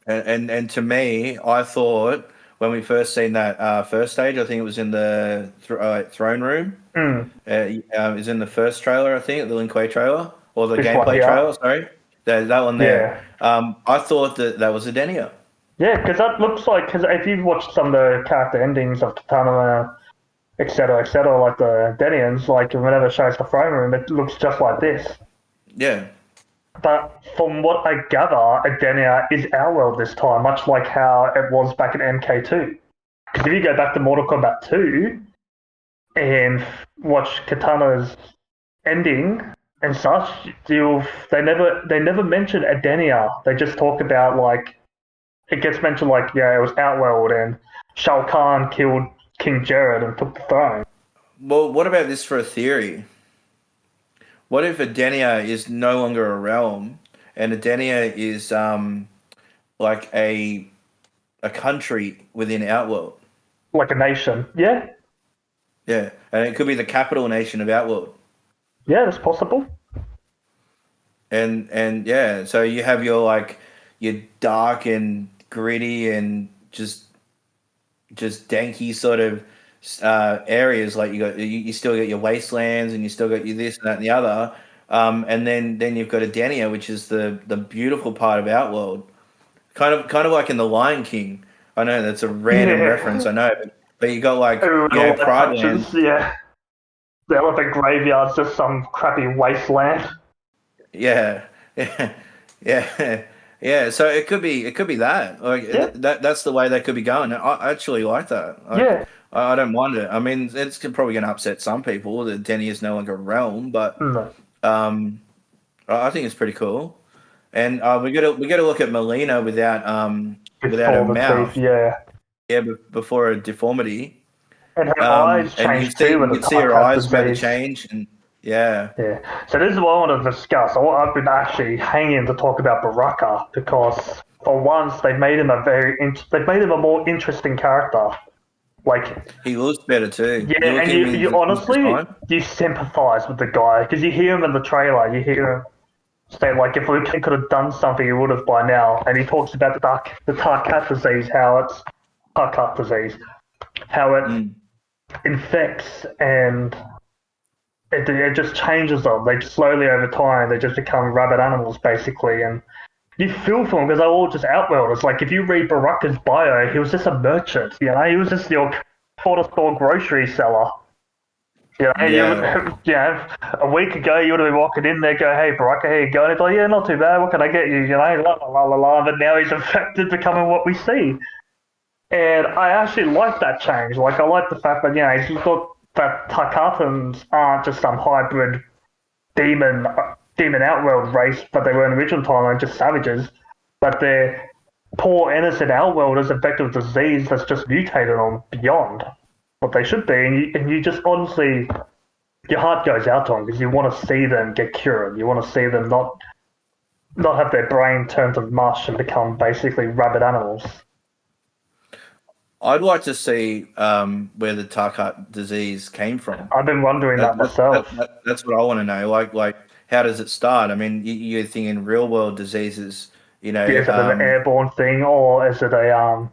[SPEAKER 1] And to me, I thought when we first seen that first stage, I think it was in the throne room.
[SPEAKER 2] Mm,
[SPEAKER 1] It was in the first trailer, I think, the Lin Kuei trailer or the
[SPEAKER 2] this one
[SPEAKER 1] gameplay
[SPEAKER 2] here.
[SPEAKER 1] trailer. Sorry, that one there.
[SPEAKER 2] Yeah.
[SPEAKER 1] I thought that was a Denia.
[SPEAKER 2] Yeah, because that looks like, because if you've watched some of the character endings of Katana, etc., like the Denians, like whenever it shows the throne room, it looks just like this.
[SPEAKER 1] Yeah,
[SPEAKER 2] But from what I gather, Edenia is our world this time, much like how it was back in MK2. Because if you go back to Mortal Kombat 2 and watch Katana's ending and such, they never mention Edenia. They just talk about like it gets mentioned like yeah, it was Outworld and Shao Kahn killed King Jared and took the throne.
[SPEAKER 1] well, what about this for a theory? What if Adenia is no longer a realm, and Adenia is like a country within Outworld?
[SPEAKER 2] Like a nation. Yeah,
[SPEAKER 1] Yeah, and it could be the capital nation of Outworld.
[SPEAKER 2] yeah, that's possible.
[SPEAKER 1] And yeah, so you have your like your dark and gritty and just danky sort of areas. Like you still got your wastelands and you still got your this and that and the other. And then you've got Adenia, which is the beautiful part of Outworld, kind of like in the Lion King. I know that's a random reference,
[SPEAKER 2] Yeah.
[SPEAKER 1] I know, but you got like
[SPEAKER 2] Ooh, and all that
[SPEAKER 1] Pride
[SPEAKER 2] touches,
[SPEAKER 1] Land.
[SPEAKER 2] yeah. The elephant graveyard's just some crappy wasteland.
[SPEAKER 1] Yeah, yeah, yeah, yeah. So it could be that like
[SPEAKER 2] Yeah,
[SPEAKER 1] that's the way they could be going. I actually like that. Like
[SPEAKER 2] yeah.
[SPEAKER 1] I don't mind it. I mean, it's probably going to upset some people that Denny is no longer a realm, but
[SPEAKER 2] No,
[SPEAKER 1] um, I think it's pretty cool. And we got to look at Melina without her
[SPEAKER 2] before the teeth,
[SPEAKER 1] mouth.
[SPEAKER 2] yeah.
[SPEAKER 1] Yeah, before her deformity.
[SPEAKER 2] And her eyes
[SPEAKER 1] And you can
[SPEAKER 2] changed
[SPEAKER 1] see
[SPEAKER 2] too with
[SPEAKER 1] you
[SPEAKER 2] the
[SPEAKER 1] can see her
[SPEAKER 2] Tarkat
[SPEAKER 1] eyes about to
[SPEAKER 2] disease.
[SPEAKER 1] change, and yeah,
[SPEAKER 2] Yeah. So this is what I want to discuss. I've been actually hanging to talk about Baraka because for once they've made him a more interesting character. Like,
[SPEAKER 1] he looks better too.
[SPEAKER 2] yeah,
[SPEAKER 1] You look
[SPEAKER 2] and
[SPEAKER 1] at him
[SPEAKER 2] you
[SPEAKER 1] in his
[SPEAKER 2] honestly
[SPEAKER 1] design.
[SPEAKER 2] you sympathize with the guy because you hear him in the trailer. You hear him say like, if Luke could have done something, he would have by now. And he talks about the Tarkat disease, Tarkat disease, how it
[SPEAKER 1] Mm.
[SPEAKER 2] infects and it just changes them. They slowly over time they just become rabid animals basically, and you feel for them because they're all just outworlders. Like if you read Baraka's bio, he was just a merchant. You know, he was just your corner store grocery seller.
[SPEAKER 1] Yeah.
[SPEAKER 2] A week ago you would have been walking in there, go, "Hey, Baraka, how you going?" He's like, "Yeah, not too bad. What can I get you?" You know, la la la la la. But now he's affected, becoming what we see. And I actually like that change. Like, I like the fact that, he's got that Tarkatans aren't just some hybrid demon outworld race, but they were in the original timeline just savages. But they're poor, innocent outworlders infected with disease that's just mutated on beyond what they should be. And you just honestly, your heart goes out to them because you want to see them get cured. You want to see them not have their brain turn to mush and become basically rabid animals.
[SPEAKER 1] I'd like to see where the Tarkat disease came from.
[SPEAKER 2] I've been wondering
[SPEAKER 1] That,
[SPEAKER 2] that
[SPEAKER 1] that,
[SPEAKER 2] myself.
[SPEAKER 1] that's what I want to know. Like how does it start? I mean, you're thinking real world diseases. You know,
[SPEAKER 2] Is it an airborne thing or is it a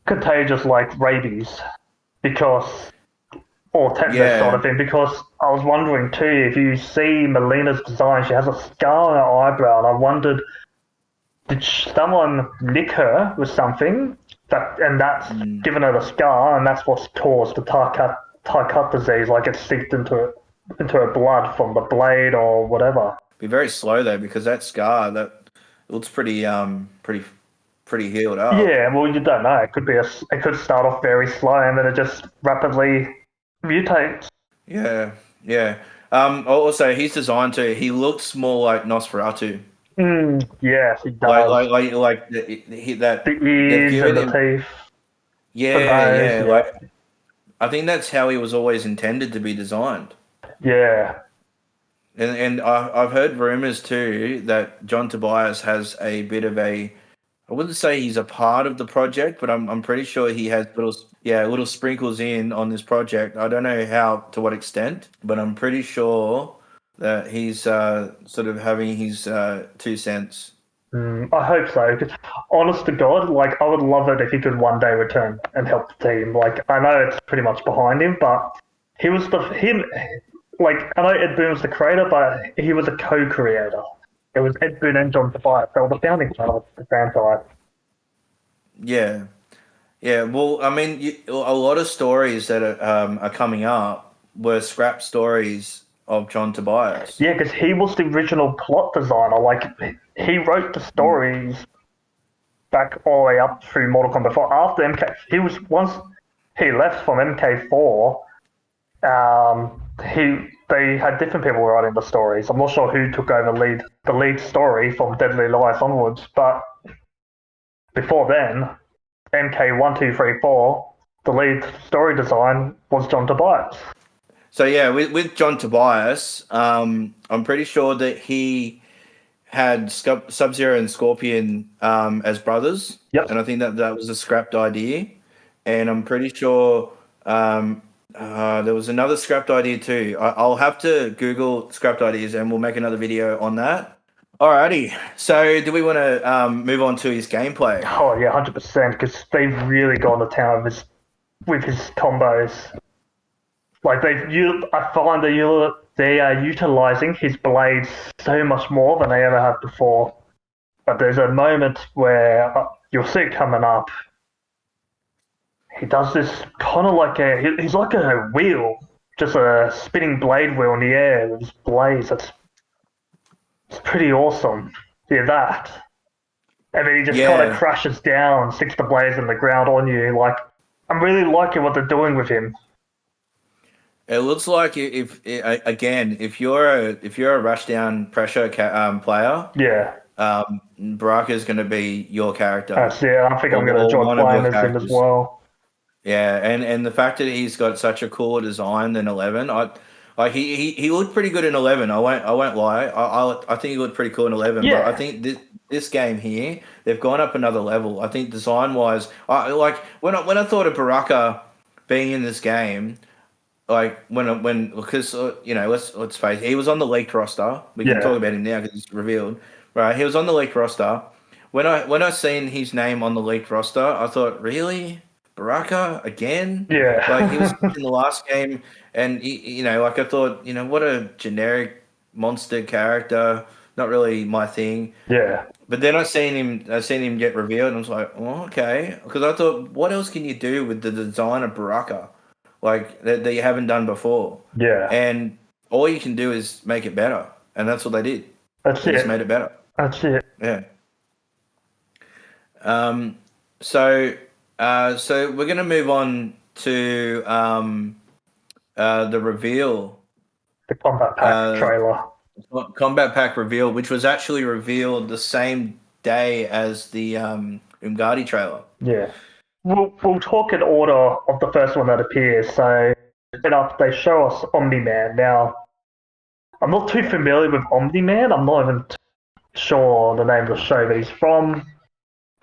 [SPEAKER 2] contagious like rabies? Because or tetanus sort
[SPEAKER 1] yeah,
[SPEAKER 2] of thing. Because I was wondering too, if you see Melina's design, she has a scar on her eyebrow, and I wondered, did someone nick her with something and that's
[SPEAKER 1] mm.
[SPEAKER 2] given her the scar, and that's what's caused the Tarkat disease, like it's seeped into her blood from the blade or whatever.
[SPEAKER 1] Be very slow though because that scar that looks pretty healed up.
[SPEAKER 2] Yeah, well, you don't know. It could start off very slow and then it just rapidly mutates.
[SPEAKER 1] Yeah, yeah. Also, he's designed to. He looks more like Nosferatu.
[SPEAKER 2] Yes, it
[SPEAKER 1] Like
[SPEAKER 2] does.
[SPEAKER 1] like like like
[SPEAKER 2] The
[SPEAKER 1] that they've
[SPEAKER 2] ears and
[SPEAKER 1] given
[SPEAKER 2] the
[SPEAKER 1] him.
[SPEAKER 2] teeth, the
[SPEAKER 1] Yeah,
[SPEAKER 2] nose.
[SPEAKER 1] yeah.
[SPEAKER 2] Yeah,
[SPEAKER 1] Like I think that's how he was always intended to be designed.
[SPEAKER 2] yeah,
[SPEAKER 1] And I've heard rumors too that John Tobias has a bit of a. I wouldn't say he's a part of the project, but I'm pretty sure he has little sprinkles in on this project. I don't know how to what extent, but I'm pretty sure that he's sort of having his 2 cents.
[SPEAKER 2] I hope so. 'Cause honest to God, like I would love it if he could one day return and help the team. Like I know it's pretty much behind him, but he was the him. Like I know Ed Boon was the creator, but he was a co-creator. It was Ed Boon and John Tobias. They were the founding fathers of the franchise.
[SPEAKER 1] Yeah, yeah. Well, I mean, a lot of stories that are coming up were scrap stories of John Tobias.
[SPEAKER 2] Yeah, because he was the original plot designer. Like he wrote the
[SPEAKER 1] Mm.
[SPEAKER 2] stories back all the way up through Mortal Kombat 4. After MK, he was once he left from MK4. They had different people writing the stories. I'm not sure who took over the lead story from Deadly Life onwards, but before then, MK 1, 2, 3, 4, the lead story design was John Tobias.
[SPEAKER 1] So yeah, with John Tobias, I'm pretty sure that he had Sub-Zero and Scorpion as brothers,
[SPEAKER 2] Yep.
[SPEAKER 1] and I think that was a scrapped idea. And I'm pretty sure there was another scrapped idea too. I'll have to Google scrapped ideas, and we'll make another video on that. Alrighty. So, do we want to move on to his gameplay?
[SPEAKER 2] Oh yeah, 100%. Because they've really gone to town with his combos. Like I find that they are utilizing his blades so much more than they ever have before. But there's a moment where you'll see it coming up. He does this kind of like he's like a wheel, just a spinning blade wheel in the air with his blades. It's pretty awesome. Yeah, that. And then he just kind of
[SPEAKER 1] Yeah,
[SPEAKER 2] crashes down, sticks the blades in the ground on you. Like, I'm really liking what they're doing with him.
[SPEAKER 1] it looks like again, if you're a rushdown pressure player,
[SPEAKER 2] Yeah,
[SPEAKER 1] Baraka is going to be your character
[SPEAKER 2] that's it. I think I'm going to
[SPEAKER 1] or
[SPEAKER 2] enjoy
[SPEAKER 1] one of
[SPEAKER 2] playing
[SPEAKER 1] your
[SPEAKER 2] as him as
[SPEAKER 1] characters.
[SPEAKER 2] well.
[SPEAKER 1] Yeah, and the fact that he's got such a cooler design than 11, he looked pretty good in 11. I won't lie. I think he looked pretty cool in 11, but I
[SPEAKER 2] Yeah,
[SPEAKER 1] think this game here, they've gone up another level. I think design wise, I like when I thought of Baraka being in this game, like when because let's face it, he was on the leaked roster. We can talk
[SPEAKER 2] yeah,
[SPEAKER 1] about him now because he's revealed. Right, he was on the leaked roster. When I seen his name on the leaked roster, I thought, really, Baraka again? Like he was
[SPEAKER 2] yeah,
[SPEAKER 1] in the last game, and like I thought, what a generic monster character. Not really my thing.
[SPEAKER 2] yeah.
[SPEAKER 1] But then I seen him get revealed, and I was like, oh, okay, because I thought, what else can you do with the design of Baraka, like that you haven't done before?
[SPEAKER 2] Yeah.
[SPEAKER 1] And all you can do is make it better, and that's what they did.
[SPEAKER 2] That's
[SPEAKER 1] They just
[SPEAKER 2] it.
[SPEAKER 1] made it better.
[SPEAKER 2] That's it.
[SPEAKER 1] Yeah. Um, so, so we're gonna move on to the reveal,
[SPEAKER 2] The Combat Pack
[SPEAKER 1] uh,
[SPEAKER 2] trailer.
[SPEAKER 1] combat pack reveal, which was actually revealed the same day as the Umgadi trailer.
[SPEAKER 2] Yeah. We'll talk in order of the first one that appears. So, they show us Omni Man. Now, I'm not too familiar with Omni Man. I'm not even sure the name of the show that he's from.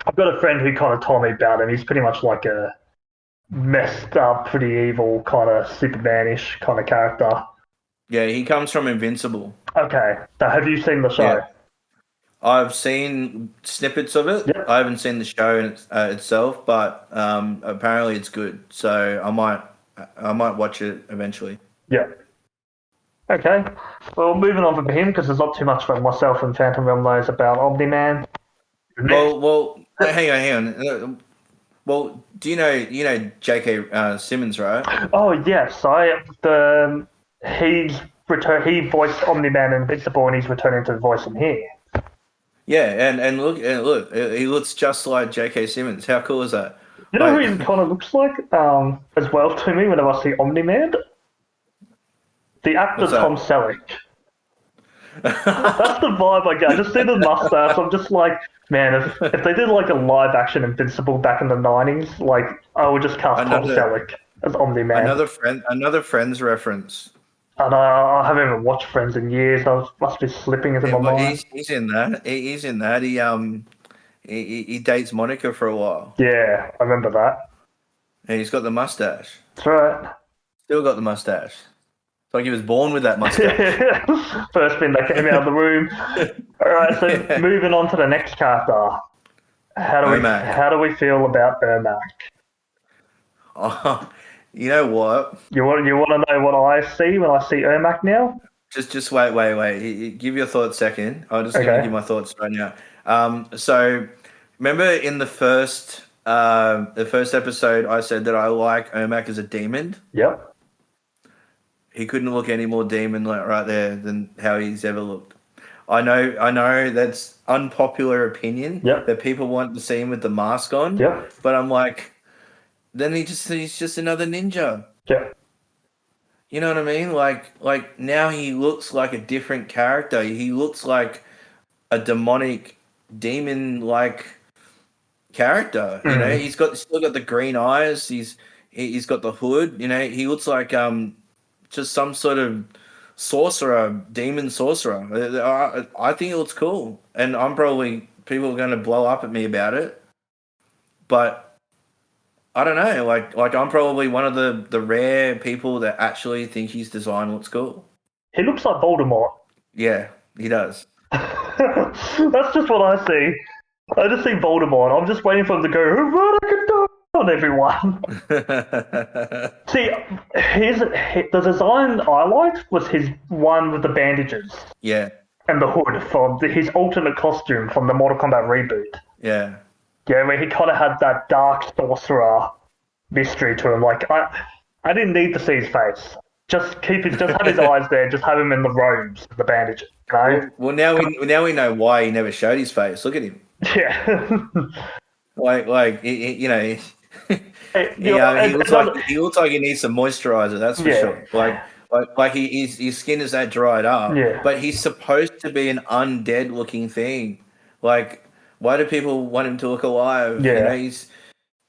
[SPEAKER 2] I've got a friend who kind of told me about him. He's pretty much like a messed up, pretty evil kind of Superman-ish kind of character.
[SPEAKER 1] Yeah, he comes from Invincible.
[SPEAKER 2] Okay, so have you seen the show?
[SPEAKER 1] Yeah, I've seen snippets of it.
[SPEAKER 2] Yep.
[SPEAKER 1] I haven't seen the show itself, but apparently it's good. So I might watch it eventually.
[SPEAKER 2] Yep. Okay. Well, moving on from him because there's not too much for myself and Phantom Realm knows about Omni Man.
[SPEAKER 1] Well, hang on. Well, do you know J.K. Simmons, right?
[SPEAKER 2] Oh yes, he's he voiced Omni Man in Invincible, and he's returning to voice him here.
[SPEAKER 1] Yeah, and look, he looks just like J.K. Simmons. How cool is that?
[SPEAKER 2] You know
[SPEAKER 1] Like,
[SPEAKER 2] who he kind of looks like as well to me whenever I see Omni Man? The actor
[SPEAKER 1] what's that?
[SPEAKER 2] Tom Selleck. That's the vibe I get. I just see the mustache. I'm just like, man, if they did like a live action Invincible back in the 90s, like I would just cast Tom
[SPEAKER 1] Another
[SPEAKER 2] Selleck as Omni Man.
[SPEAKER 1] another Friends reference.
[SPEAKER 2] And I haven't even watched Friends in years. I must be slipping into
[SPEAKER 1] Yeah,
[SPEAKER 2] my
[SPEAKER 1] well,
[SPEAKER 2] mind.
[SPEAKER 1] he's in that. He's in that. He dates Monica for a while,
[SPEAKER 2] Yeah, I remember that.
[SPEAKER 1] and he's got the mustache.
[SPEAKER 2] That's right.
[SPEAKER 1] Still got the mustache. It's like he was born with that mustache.
[SPEAKER 2] First thing that came out of the room. All right, so
[SPEAKER 1] Yeah.
[SPEAKER 2] moving on to the next character.
[SPEAKER 1] Omac.
[SPEAKER 2] How do we feel about Ermac?
[SPEAKER 1] Oh, you know what?
[SPEAKER 2] You want to know what I see when I see Ermac now?
[SPEAKER 1] Just wait. Give your thoughts second. I'm just going to
[SPEAKER 2] Okay.
[SPEAKER 1] give my thoughts right now. So remember in the first episode, I said that I like Omac as a demon.
[SPEAKER 2] Yep.
[SPEAKER 1] He couldn't look any more demon like right there than how he's ever looked. I know that's unpopular opinion
[SPEAKER 2] Yep.
[SPEAKER 1] that people want to see him with the mask on,
[SPEAKER 2] Yep.
[SPEAKER 1] but I'm like, then he's just another ninja.
[SPEAKER 2] Yep.
[SPEAKER 1] You know what I mean? Like now he looks like a different character. He looks like a demonic demon like character. You know, still got the green eyes. He's got the hood. You know, he looks like just some sort of sorcerer, demon sorcerer. I think it looks cool, and people are going to blow up at me about it, but I don't know. Like I'm probably one of the rare people that actually think his design looks cool.
[SPEAKER 2] He looks like Voldemort.
[SPEAKER 1] Yeah, he does.
[SPEAKER 2] That's just what I see. I just see Voldemort. I'm just waiting for him to go on everyone. See, the design I liked was his one with the bandages.
[SPEAKER 1] Yeah.
[SPEAKER 2] And the hood from his alternate costume from the Mortal Kombat reboot.
[SPEAKER 1] Yeah.
[SPEAKER 2] Yeah, where he kind of had that dark sorcerer mystery to him. Like I didn't need to see his face. Just have his eyes there. Just have him in the robes, the bandages. You know?
[SPEAKER 1] Well, now we know why he never showed his face. Look at him.
[SPEAKER 2] Yeah.
[SPEAKER 1] you know, he looks like he needs some moisturizer. That's for sure. Like his skin is that dried up.
[SPEAKER 2] Yeah.
[SPEAKER 1] But he's supposed to be an undead looking thing. Like, why do people want him to look alive?
[SPEAKER 2] Yeah.
[SPEAKER 1] You know,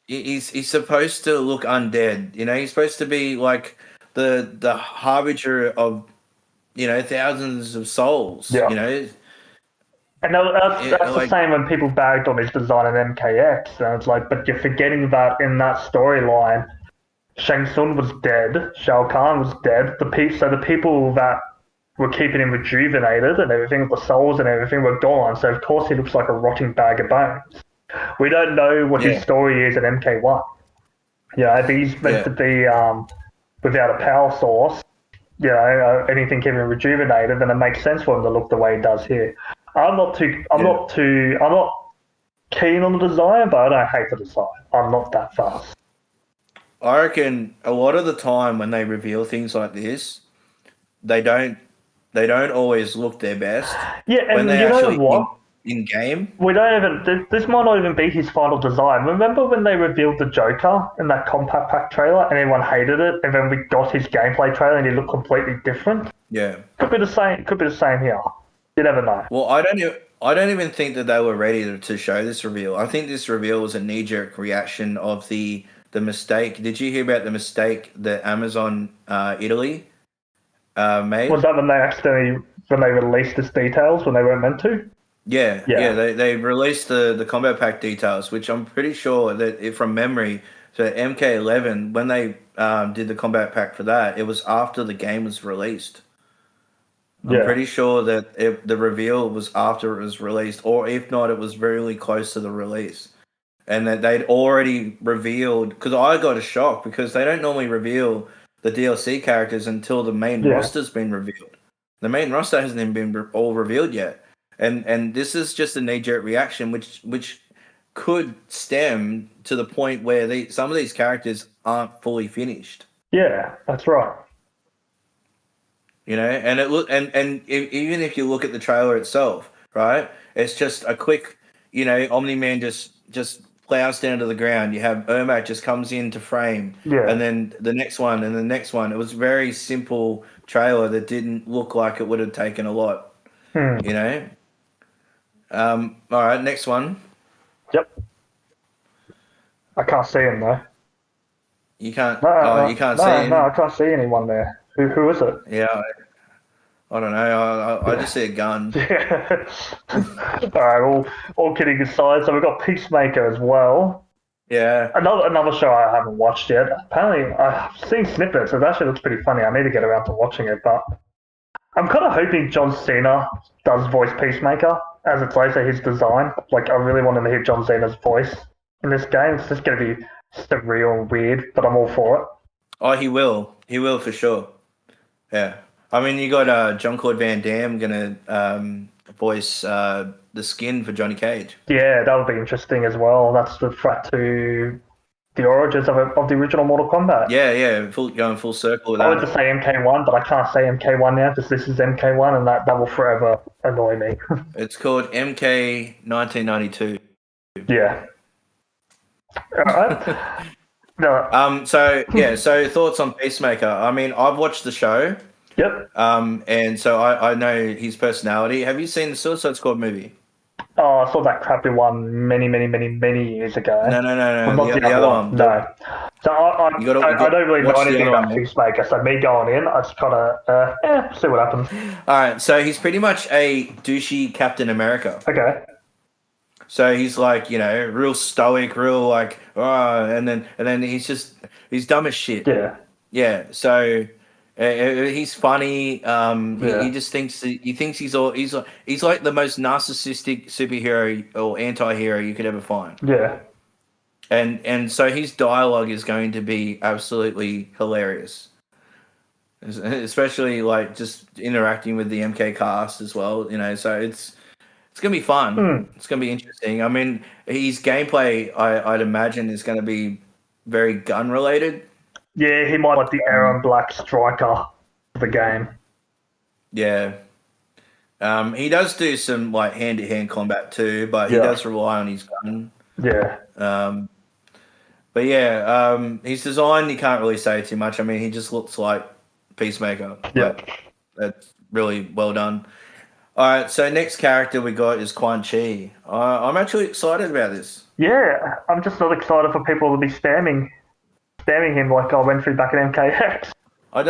[SPEAKER 1] he's supposed to look undead. You know, he's supposed to be like the harbinger of, you know, thousands of souls.
[SPEAKER 2] Yeah.
[SPEAKER 1] You know.
[SPEAKER 2] And that's the same when people bagged on his design in MKX. And it's like, but you're forgetting that in that storyline, Shang Tsung was dead, Shao Kahn was dead. So the people that were keeping him rejuvenated and everything, the souls and everything were gone. So of course he looks like a rotting bag of bones. We don't know what his story is in MK1. Yeah, if he's meant to be without a power source, you know, anything keeping him rejuvenated, then it makes sense for him to look the way he does here. I'm not keen on the design, but I don't hate the design. I'm not that fast.
[SPEAKER 1] I reckon a lot of the time when they reveal things like this, they don't always look their best.
[SPEAKER 2] Yeah, and
[SPEAKER 1] when they
[SPEAKER 2] you know
[SPEAKER 1] actually
[SPEAKER 2] what?
[SPEAKER 1] In game,
[SPEAKER 2] We don't even. This might not even be his final design. Remember when they revealed the Joker in that Kombat Pack trailer, and everyone hated it, and then we got his gameplay trailer, and he looked completely different.
[SPEAKER 1] Yeah,
[SPEAKER 2] could be the same. Could be the same here. You never know.
[SPEAKER 1] Well, I don't even think that they were ready to show this reveal. I think this reveal was a knee-jerk reaction of the mistake. Did you hear about the mistake that Amazon Italy made?
[SPEAKER 2] Was that when they released its details when they weren't meant to?
[SPEAKER 1] Yeah. They released the combat pack details, which I'm pretty sure that from memory, so MK11 when they did the combat pack for that, it was after the game was released. I'm pretty sure that the reveal was after it was released, or if not, it was really close to the release. And that they'd already revealed, because I got a shock, because they don't normally reveal the DLC characters until the main roster's been revealed. The main roster hasn't even been all revealed yet. And this is just a knee-jerk reaction, which could stem to the point where some of these characters aren't fully finished.
[SPEAKER 2] Yeah, that's right.
[SPEAKER 1] You know, and even if you look at the trailer itself, right? It's just a quick, you know, Omni-Man just plows down to the ground. You have Ermac just comes into frame, and then the next one and the next one. It was a very simple trailer that didn't look like it would have taken a lot. You know. All right, next one.
[SPEAKER 2] Yep. I can't see him though.
[SPEAKER 1] You can't. You can't
[SPEAKER 2] see
[SPEAKER 1] him.
[SPEAKER 2] No, I can't see anyone there. Who is it?
[SPEAKER 1] Yeah, I don't know. I just see a gun.
[SPEAKER 2] Yeah. All right. All kidding aside, so we've got Peacemaker as well.
[SPEAKER 1] Yeah.
[SPEAKER 2] Another show I haven't watched yet. Apparently, I've seen snippets. It actually looks pretty funny. I need to get around to watching it, but I'm kind of hoping John Cena does voice Peacemaker as it's later his design. Like, I really want him to hear John Cena's voice in this game. It's just going to be surreal and weird, but I'm all for it.
[SPEAKER 1] Oh, he will. He will for sure. Yeah. I mean, you got Jean-Claude Van Damme going to voice the skin for Johnny Cage.
[SPEAKER 2] Yeah, that would be interesting as well. That's the threat to the origins of the original Mortal Kombat.
[SPEAKER 1] Yeah, going full circle with that.
[SPEAKER 2] I wanted to say MK1, but I can't say MK1 now because this is MK1, and that will forever annoy me.
[SPEAKER 1] It's called MK 1992.
[SPEAKER 2] Yeah. All right. No.
[SPEAKER 1] So thoughts on Peacemaker? I mean, I've watched the show.
[SPEAKER 2] Yep.
[SPEAKER 1] And so I know his personality. Have you seen the Suicide Squad movie?
[SPEAKER 2] Oh, I saw that crappy one many years ago.
[SPEAKER 1] No, no, no,
[SPEAKER 2] Well,
[SPEAKER 1] no.
[SPEAKER 2] not the
[SPEAKER 1] The
[SPEAKER 2] other
[SPEAKER 1] other
[SPEAKER 2] one,
[SPEAKER 1] one.
[SPEAKER 2] no. So
[SPEAKER 1] You got to
[SPEAKER 2] I don't really know
[SPEAKER 1] watch the
[SPEAKER 2] anything
[SPEAKER 1] other one,
[SPEAKER 2] about
[SPEAKER 1] mate.
[SPEAKER 2] Peacemaker, so me going in, I just gotta, see what happens.
[SPEAKER 1] All right, so he's pretty much a douchey Captain America.
[SPEAKER 2] Okay.
[SPEAKER 1] So he's like, real stoic, real like, and then he's dumb as shit.
[SPEAKER 2] Yeah.
[SPEAKER 1] Yeah. So he's funny. He
[SPEAKER 2] Yeah.
[SPEAKER 1] just thinks he's like the most narcissistic superhero or anti-hero you could ever find.
[SPEAKER 2] Yeah.
[SPEAKER 1] And so his dialogue is going to be absolutely hilarious, especially like just interacting with the MK cast as well. So it's gonna be fun.
[SPEAKER 2] Hmm.
[SPEAKER 1] It's gonna be interesting. I mean, his gameplay, I'd imagine, is gonna be very gun related.
[SPEAKER 2] Yeah, he might like the Aaron Black striker of the game.
[SPEAKER 1] Yeah. He does do some like hand to hand combat too, but he
[SPEAKER 2] Yeah.
[SPEAKER 1] does rely on his gun.
[SPEAKER 2] Yeah.
[SPEAKER 1] Um, but yeah, his design you can't really say too much. I mean, he just looks like Peacemaker.
[SPEAKER 2] Yeah.
[SPEAKER 1] Like that's really well done. All right, so next character we got is Quan Chi. I'm actually excited about this.
[SPEAKER 2] Yeah. I'm just not excited for people to be spamming him like I went through back at MKX.
[SPEAKER 1] I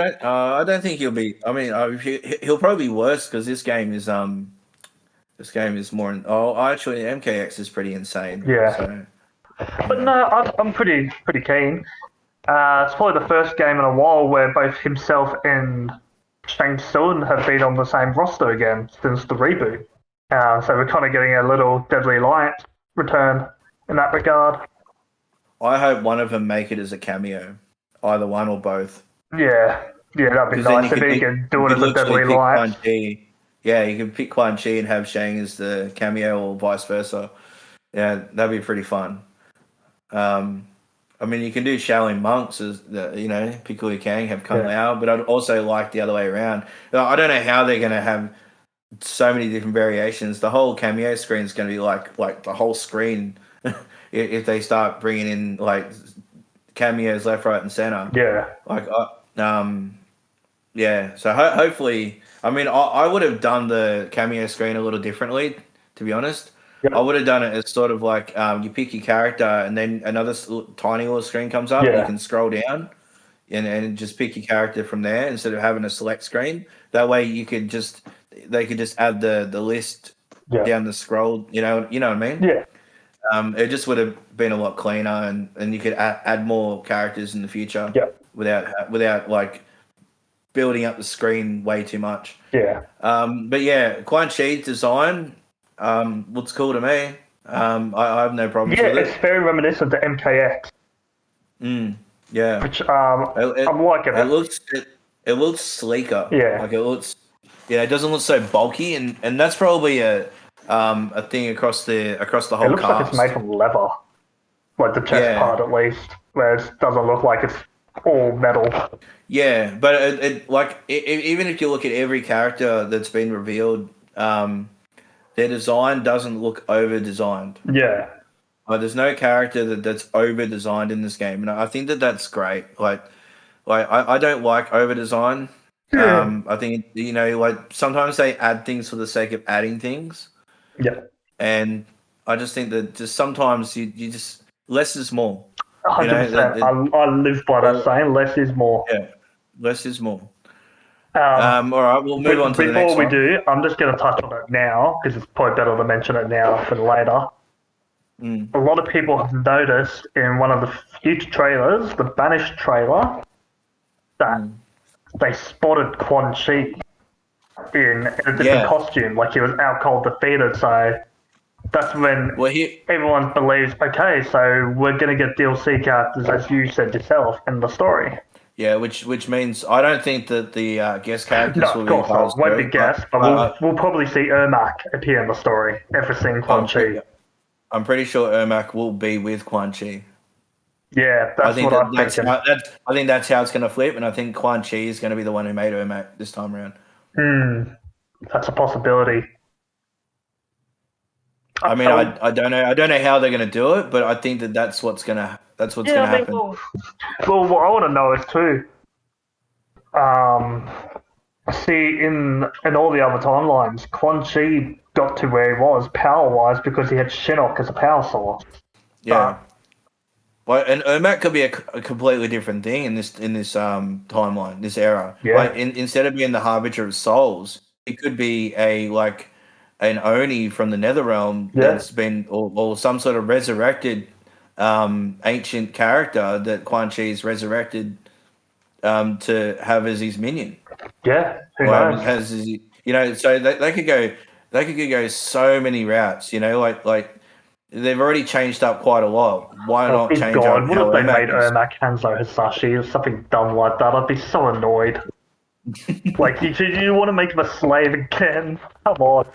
[SPEAKER 1] don't think he'll be. I mean, he'll probably be worse because this game is more. Actually, MKX is pretty insane.
[SPEAKER 2] Yeah.
[SPEAKER 1] So
[SPEAKER 2] But no, I'm pretty keen. It's probably the first game in a while where both himself and Shang Tsung have been on the same roster again since the reboot. So we're kind of getting a little Deadly Alliance return in that regard.
[SPEAKER 1] I hope one of them make it as a cameo, either one or both.
[SPEAKER 2] Yeah, that'd be
[SPEAKER 1] Because then
[SPEAKER 2] nice if he could do it as a
[SPEAKER 1] literally
[SPEAKER 2] Deadly
[SPEAKER 1] pick Quan
[SPEAKER 2] Alliance.
[SPEAKER 1] Chi. Yeah, you can pick Quan Chi and have Shang as the cameo, or vice versa. Yeah, that'd be pretty fun. I mean, you can do Shaolin monks as pick who you can, have Kung Lao, but I'd also like the other way around. I don't know how they're going to have so many different variations. The whole cameo screen is going to be like the whole screen if they start bringing in like cameos left, right, and center.
[SPEAKER 2] Yeah,
[SPEAKER 1] Like, yeah. So hopefully, I mean, I would have done the cameo screen a little differently, to be honest.
[SPEAKER 2] yeah,
[SPEAKER 1] I would have done it as sort of like you pick your character, and then another tiny little screen comes up, and you
[SPEAKER 2] yeah,
[SPEAKER 1] can scroll down and just pick your character from there instead of having a select screen. That way, they could just add the list
[SPEAKER 2] yeah,
[SPEAKER 1] down the scroll. You know what I mean?
[SPEAKER 2] yeah,
[SPEAKER 1] It just would have been a lot cleaner, and you could add more characters in the future
[SPEAKER 2] yeah,
[SPEAKER 1] without like building up the screen way too much.
[SPEAKER 2] yeah.
[SPEAKER 1] But yeah, Quan Chi's design looks cool to me. I have no problems
[SPEAKER 2] Yeah,
[SPEAKER 1] with
[SPEAKER 2] it's
[SPEAKER 1] it.
[SPEAKER 2] very reminiscent to MKX,
[SPEAKER 1] Yeah,
[SPEAKER 2] which
[SPEAKER 1] it,
[SPEAKER 2] I'm liking
[SPEAKER 1] it
[SPEAKER 2] it.
[SPEAKER 1] looks it looks sleeker.
[SPEAKER 2] Yeah.
[SPEAKER 1] Like it looks, it doesn't look so bulky, and that's probably a thing across the
[SPEAKER 2] It
[SPEAKER 1] whole
[SPEAKER 2] looks like it's made
[SPEAKER 1] cast.
[SPEAKER 2] from leather, like the chest
[SPEAKER 1] Yeah,
[SPEAKER 2] part at least, where it doesn't look like it's all metal.
[SPEAKER 1] yeah, but even if you look at every character that's been revealed, their design doesn't look over designed.
[SPEAKER 2] Yeah,
[SPEAKER 1] There's no character that's over designed in this game, and I think that's great. I don't like over design.
[SPEAKER 2] yeah,
[SPEAKER 1] I think like sometimes they add things for the sake of adding things,
[SPEAKER 2] yeah.
[SPEAKER 1] and I just think that just sometimes you just less is more. You know
[SPEAKER 2] 100%. I live by that
[SPEAKER 1] uh,
[SPEAKER 2] saying, less is more.
[SPEAKER 1] yeah, less is more.
[SPEAKER 2] Um,
[SPEAKER 1] All right, we'll move on to the
[SPEAKER 2] Before
[SPEAKER 1] next
[SPEAKER 2] we
[SPEAKER 1] one.
[SPEAKER 2] do, I'm just going to touch on it now because it's probably better to mention it now than later.
[SPEAKER 1] Mm,
[SPEAKER 2] A lot of people have noticed in one of the future trailers, the Banished trailer, that
[SPEAKER 1] mm.
[SPEAKER 2] they spotted Quan Chi in a different
[SPEAKER 1] Yeah.
[SPEAKER 2] costume, like he was out cold defeated. So that's when
[SPEAKER 1] Well, here,
[SPEAKER 2] everyone believes, okay, so we're going to get DLC characters, as you said yourself, in the story.
[SPEAKER 1] yeah, which means I don't think that the guest characters
[SPEAKER 2] No,
[SPEAKER 1] will
[SPEAKER 2] of
[SPEAKER 1] be
[SPEAKER 2] course
[SPEAKER 1] part of
[SPEAKER 2] not.
[SPEAKER 1] the
[SPEAKER 2] Won't be
[SPEAKER 1] story,
[SPEAKER 2] guessed, but we'll probably see Ermac appear in the story after seeing Quan Chi.
[SPEAKER 1] I'm pretty sure Ermac will be with Quan Chi.
[SPEAKER 2] Yeah,
[SPEAKER 1] I
[SPEAKER 2] that's
[SPEAKER 1] think
[SPEAKER 2] what I'm thinking.
[SPEAKER 1] I think that's how it's going to flip, and I think Quan Chi is going to be the one who made Ermac this time around.
[SPEAKER 2] That's a possibility.
[SPEAKER 1] I mean, I don't know how they're going to do it, but I think that's what's going to happen.
[SPEAKER 2] Well, what I want to know is too. See, in all the other timelines, Quan Chi got to where he was power-wise because he had Shinnok as a power source.
[SPEAKER 1] Yeah. Well, and Ermac could be a completely different thing in this timeline, this era.
[SPEAKER 2] Yeah.
[SPEAKER 1] Like instead of being the harbinger of souls, it could be an Oni from the Netherrealm that's been or some sort of resurrected ancient character that Quan Chi's resurrected to have as his minion.
[SPEAKER 2] Yeah, who
[SPEAKER 1] Or
[SPEAKER 2] knows?
[SPEAKER 1] has his, so they could go so many routes, like they've already changed up quite a lot. Why
[SPEAKER 2] Oh,
[SPEAKER 1] not
[SPEAKER 2] good
[SPEAKER 1] change
[SPEAKER 2] God.
[SPEAKER 1] up
[SPEAKER 2] What
[SPEAKER 1] how
[SPEAKER 2] if they made
[SPEAKER 1] Ermac is?
[SPEAKER 2] Ermac Hanzo Hisashi or something dumb like that? I'd be so annoyed. Like, you want to make him a slave again? Come on.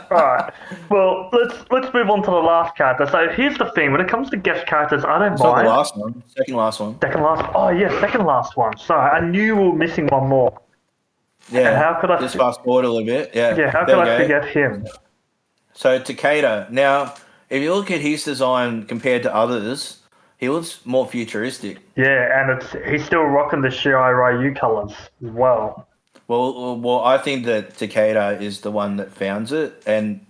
[SPEAKER 2] Alright. Well, let's move on to the last character. So here's the thing. When it comes to guest characters, I don't
[SPEAKER 1] It's not the
[SPEAKER 2] mind.
[SPEAKER 1] last one, second last one.
[SPEAKER 2] Second last. Oh yeah, second last one. Sorry, I knew we were missing one more. And
[SPEAKER 1] Yeah,
[SPEAKER 2] how could I?
[SPEAKER 1] just fast forward a little bit. Yeah,
[SPEAKER 2] Yeah, how
[SPEAKER 1] there
[SPEAKER 2] could
[SPEAKER 1] we
[SPEAKER 2] I
[SPEAKER 1] go.
[SPEAKER 2] forget him?
[SPEAKER 1] So Takeda. Now, if you look at his design compared to others, he looks more futuristic.
[SPEAKER 2] Yeah, and he's still rocking the Shirai Ryu colors as well.
[SPEAKER 1] Well, I think that Takeda is the one that founds it, and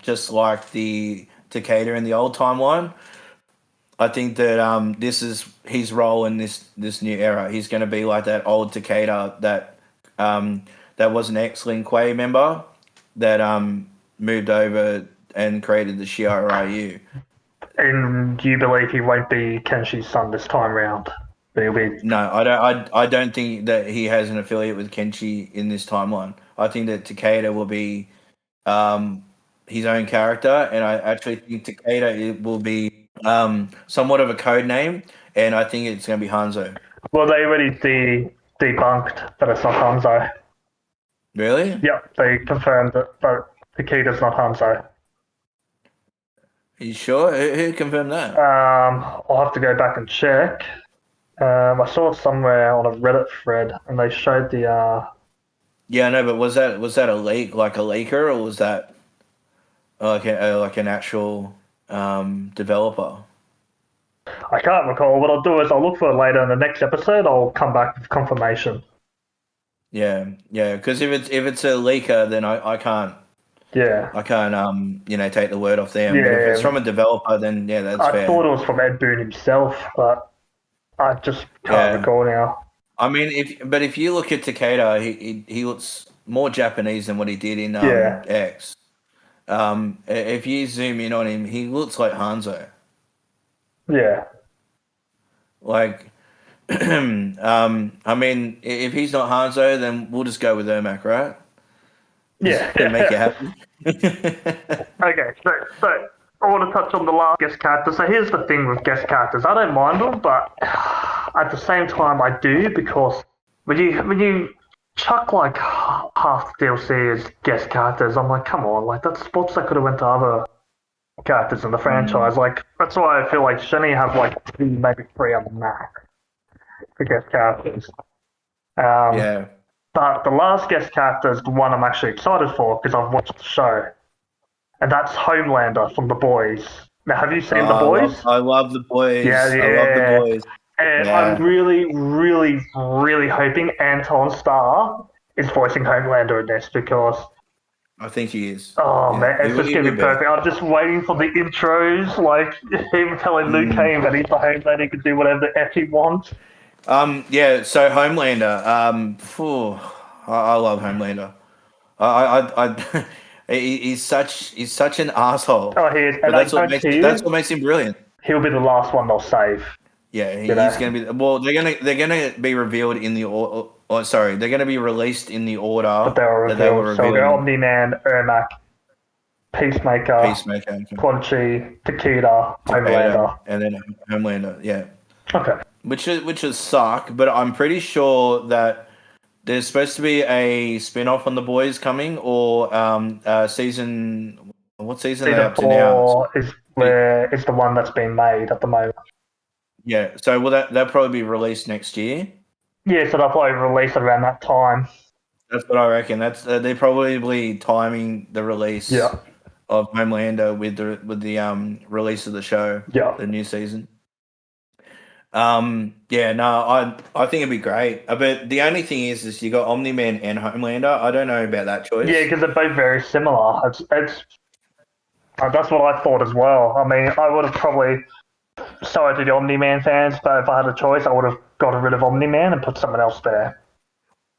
[SPEAKER 1] just like the Takeda in the old timeline, I think that this is his role in this new era. He's going to be like that old Takeda that was an X-Lin Kuei member that moved over and created the Shirai Ryu.
[SPEAKER 2] And do you believe he won't be Kenshi's son this time round? But he'll be.
[SPEAKER 1] No, I don't. I don't think that he has an affiliate with Kenshi in this timeline. I think that Takeda will be his own character, and I actually think Takeda will be somewhat of a code name, and I think it's going to be Hanzo.
[SPEAKER 2] Well, they already debunked that it's not Hanzo.
[SPEAKER 1] Really?
[SPEAKER 2] Yep, they confirmed that Takeda's not Hanzo.
[SPEAKER 1] Are you sure? Who confirmed that?
[SPEAKER 2] I'll have to go back and check. I saw it somewhere on a Reddit thread, and they showed the.
[SPEAKER 1] Yeah, no, but was that a leak, like a leaker, or was that like an actual developer?
[SPEAKER 2] I can't recall. What I'll do is I'll look for it later in the next episode. I'll come back with confirmation.
[SPEAKER 1] Yeah, because if it's a leaker, then I can't.
[SPEAKER 2] Yeah.
[SPEAKER 1] I can't take the word off them.
[SPEAKER 2] Yeah.
[SPEAKER 1] But if it's from a developer, then yeah, that's fair.
[SPEAKER 2] I thought it was from Ed Boon himself, but I just can't recall now.
[SPEAKER 1] I mean, if you look at Takeda, he looks more Japanese than what he did in X. If you zoom in on him, he looks like Hanzo.
[SPEAKER 2] Yeah.
[SPEAKER 1] Like, I mean, if he's not Hanzo, then we'll just go with Ermac, right?
[SPEAKER 2] Yeah.
[SPEAKER 1] To make you happy.
[SPEAKER 2] Okay, so I want to touch on the last guest character. So here's the thing with guest characters. I don't mind them, but at the same time I do, because when you chuck like half the DLC as guest characters, I'm like, come on, like that's spots that could have went to other characters in the franchise. Like that's why I feel like shouldn't you have like two, maybe three on the max for guest characters.
[SPEAKER 1] Yeah.
[SPEAKER 2] But the last guest character is the one I'm actually excited for because I've watched the show. And that's Homelander from The Boys. Now, have you seen The Boys?
[SPEAKER 1] I love The Boys.
[SPEAKER 2] Yeah.
[SPEAKER 1] I love The Boys.
[SPEAKER 2] And I'm really, really, really hoping Anton Starr is voicing Homelander in this, because
[SPEAKER 1] I think he is.
[SPEAKER 2] Oh man, it's just gonna be perfect. I'm just waiting for the intros, like him telling Luke Cage that he's the Homelander, he can do whatever the F he wants.
[SPEAKER 1] Yeah. So Homelander. I love Homelander. He's such an asshole.
[SPEAKER 2] Oh, he is.
[SPEAKER 1] But that's what makes him brilliant.
[SPEAKER 2] He'll be the last one they'll save.
[SPEAKER 1] Yeah, he's gonna be. Well, they're gonna be revealed in the order. Oh, sorry, they're gonna be released in the order
[SPEAKER 2] that they were revealed. So we're Omni-Man, Ermac, Peacemaker, Quan Chi, Takeda, Homelander,
[SPEAKER 1] and then Homelander. Yeah.
[SPEAKER 2] Okay.
[SPEAKER 1] Which is suck, but I'm pretty sure that there's supposed to be a spin-off on The Boys coming, or season. What season are they up to now?
[SPEAKER 2] Is the one that's being made at the moment.
[SPEAKER 1] Yeah, so will that probably be released next year?
[SPEAKER 2] Yeah, so they'll probably release it around that time.
[SPEAKER 1] That's what I reckon. That's they're probably timing the release of Homelander with the release of the show, the new season. Yeah, no, I think it'd be great. But the only thing is you got Omni Man and Homelander. I don't know about that
[SPEAKER 2] Yeah,
[SPEAKER 1] choice.
[SPEAKER 2] because they're both very similar. It's that's what I thought as well. I mean, I would have probably sorry to the Omni Man fans, but if I had a choice, I would have gotten rid of Omni Man and put someone else there.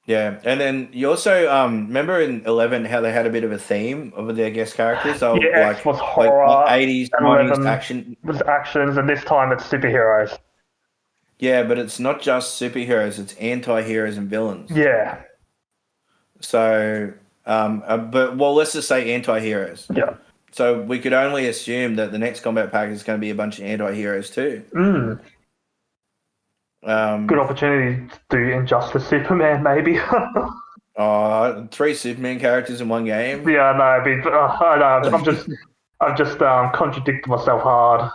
[SPEAKER 1] Yeah, and then you also remember in 11 how they had a bit of a theme of their guest characters. So
[SPEAKER 2] Yeah, X was
[SPEAKER 1] like
[SPEAKER 2] horror,
[SPEAKER 1] 80s, 90s
[SPEAKER 2] 11
[SPEAKER 1] action.
[SPEAKER 2] was actions, and this time it's superheroes.
[SPEAKER 1] Yeah, but it's not just superheroes; it's anti-heroes and villains.
[SPEAKER 2] Yeah,
[SPEAKER 1] So, but well, let's just say anti-heroes.
[SPEAKER 2] yeah.
[SPEAKER 1] So we could only assume that the next combat pack is going to be a bunch of anti-heroes too.
[SPEAKER 2] Mm, good
[SPEAKER 1] Um,
[SPEAKER 2] opportunity to do Injustice Superman, maybe.
[SPEAKER 1] Three Superman characters in one game.
[SPEAKER 2] Yeah, no, I know. I've just contradicted myself hard.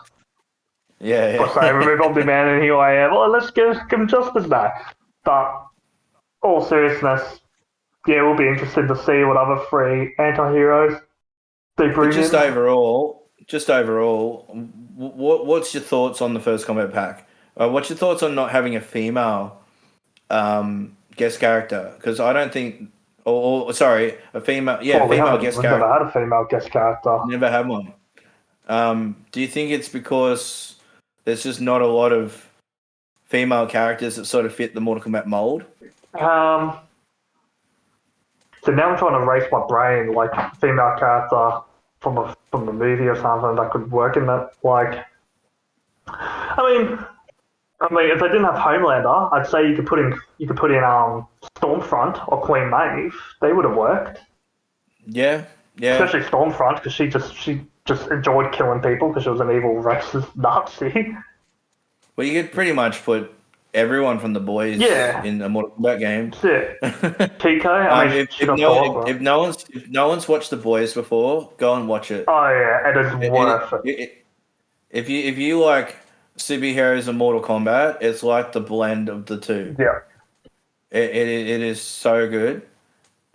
[SPEAKER 1] Yeah,
[SPEAKER 2] I say
[SPEAKER 1] yeah.
[SPEAKER 2] remove Omni Man, and here I am. Well, let's give him Justice back. But all seriousness, yeah, we'll be interested to see what other three anti-heroes they
[SPEAKER 1] But
[SPEAKER 2] bring in.
[SPEAKER 1] just overall, what's your thoughts on the first combat pack? What's your thoughts on not having a female guest character? Because I don't think, sorry, a female, yeah,
[SPEAKER 2] Well,
[SPEAKER 1] female guest
[SPEAKER 2] we've never
[SPEAKER 1] character.
[SPEAKER 2] had a female guest character.
[SPEAKER 1] Never had one. Do you think it's because there's just not a lot of female characters that sort of fit the Mortal Kombat mold?
[SPEAKER 2] Um, so now I'm trying to race my brain, like female character from a movie or something that could work in that. Like, I mean, if they didn't have Homelander, I'd say you could put in Stormfront or Queen Maeve. They would have worked,
[SPEAKER 1] Yeah, yeah.
[SPEAKER 2] especially Stormfront because she just enjoyed killing people because she was an evil racist Nazi.
[SPEAKER 1] Well, you could pretty much put everyone from the boys
[SPEAKER 2] Yeah,
[SPEAKER 1] in a Mortal Kombat game.
[SPEAKER 2] that's it. Kiko, I mean, she got the
[SPEAKER 1] If no one's watched the boys before, go and watch it.
[SPEAKER 2] Oh yeah, it is worth it.
[SPEAKER 1] If you like superheroes and Mortal Kombat, it's like the blend of the two.
[SPEAKER 2] Yeah,
[SPEAKER 1] It is so good,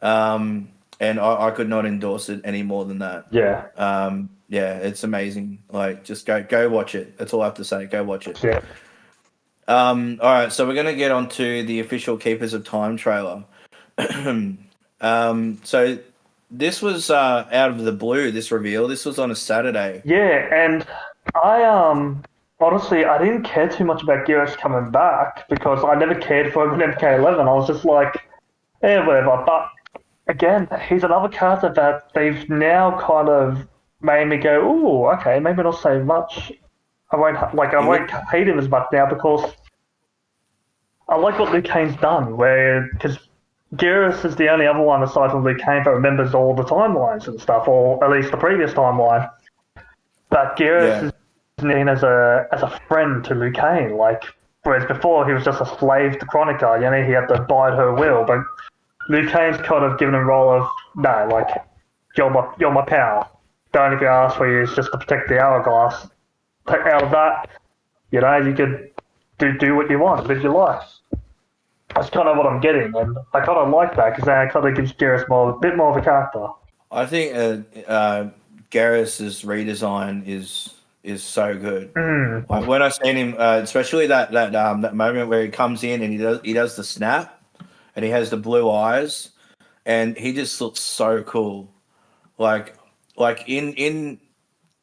[SPEAKER 1] and I could not endorse it any more than that.
[SPEAKER 2] yeah,
[SPEAKER 1] Yeah, it's amazing. Like, just go watch it. That's all I have to say. Go watch it.
[SPEAKER 2] yeah.
[SPEAKER 1] All right, so we're gonna get on to the official Keepers of Time trailer. So this was out of the blue. This reveal. This was on a Saturday.
[SPEAKER 2] Yeah, and I honestly I didn't care too much about Geras coming back because I never cared for him in MK11. I was just like, yeah, whatever. But again, he's another character that they've now kind of made me go, ooh, okay, maybe not so much. I
[SPEAKER 1] He
[SPEAKER 2] won't
[SPEAKER 1] would,
[SPEAKER 2] hate him as much now because I like what Luke Kane's done. Where because Geras is the only other one aside from Luke Kane that remembers all the timelines and stuff, or at least the previous timeline. But Geras
[SPEAKER 1] yeah,
[SPEAKER 2] is seen as a friend to Luke Kane, like whereas before he was just a slave to Chronica, you know, he had to abide her will. But Luke Kane's kind of given a role of no, like you're my pal. The only thing I ask for you is just to protect the hourglass. Take out of that, you know, you could do what you want, live your life. That's kind of what I'm getting, and I kind of like that because that kind of gives Geras a bit more of a character.
[SPEAKER 1] I think Garrus's redesign is so good.
[SPEAKER 2] Mm,
[SPEAKER 1] Like when I seen him, especially that moment where he comes in and he does the snap, and he has the blue eyes, and he just looks so cool. Like like in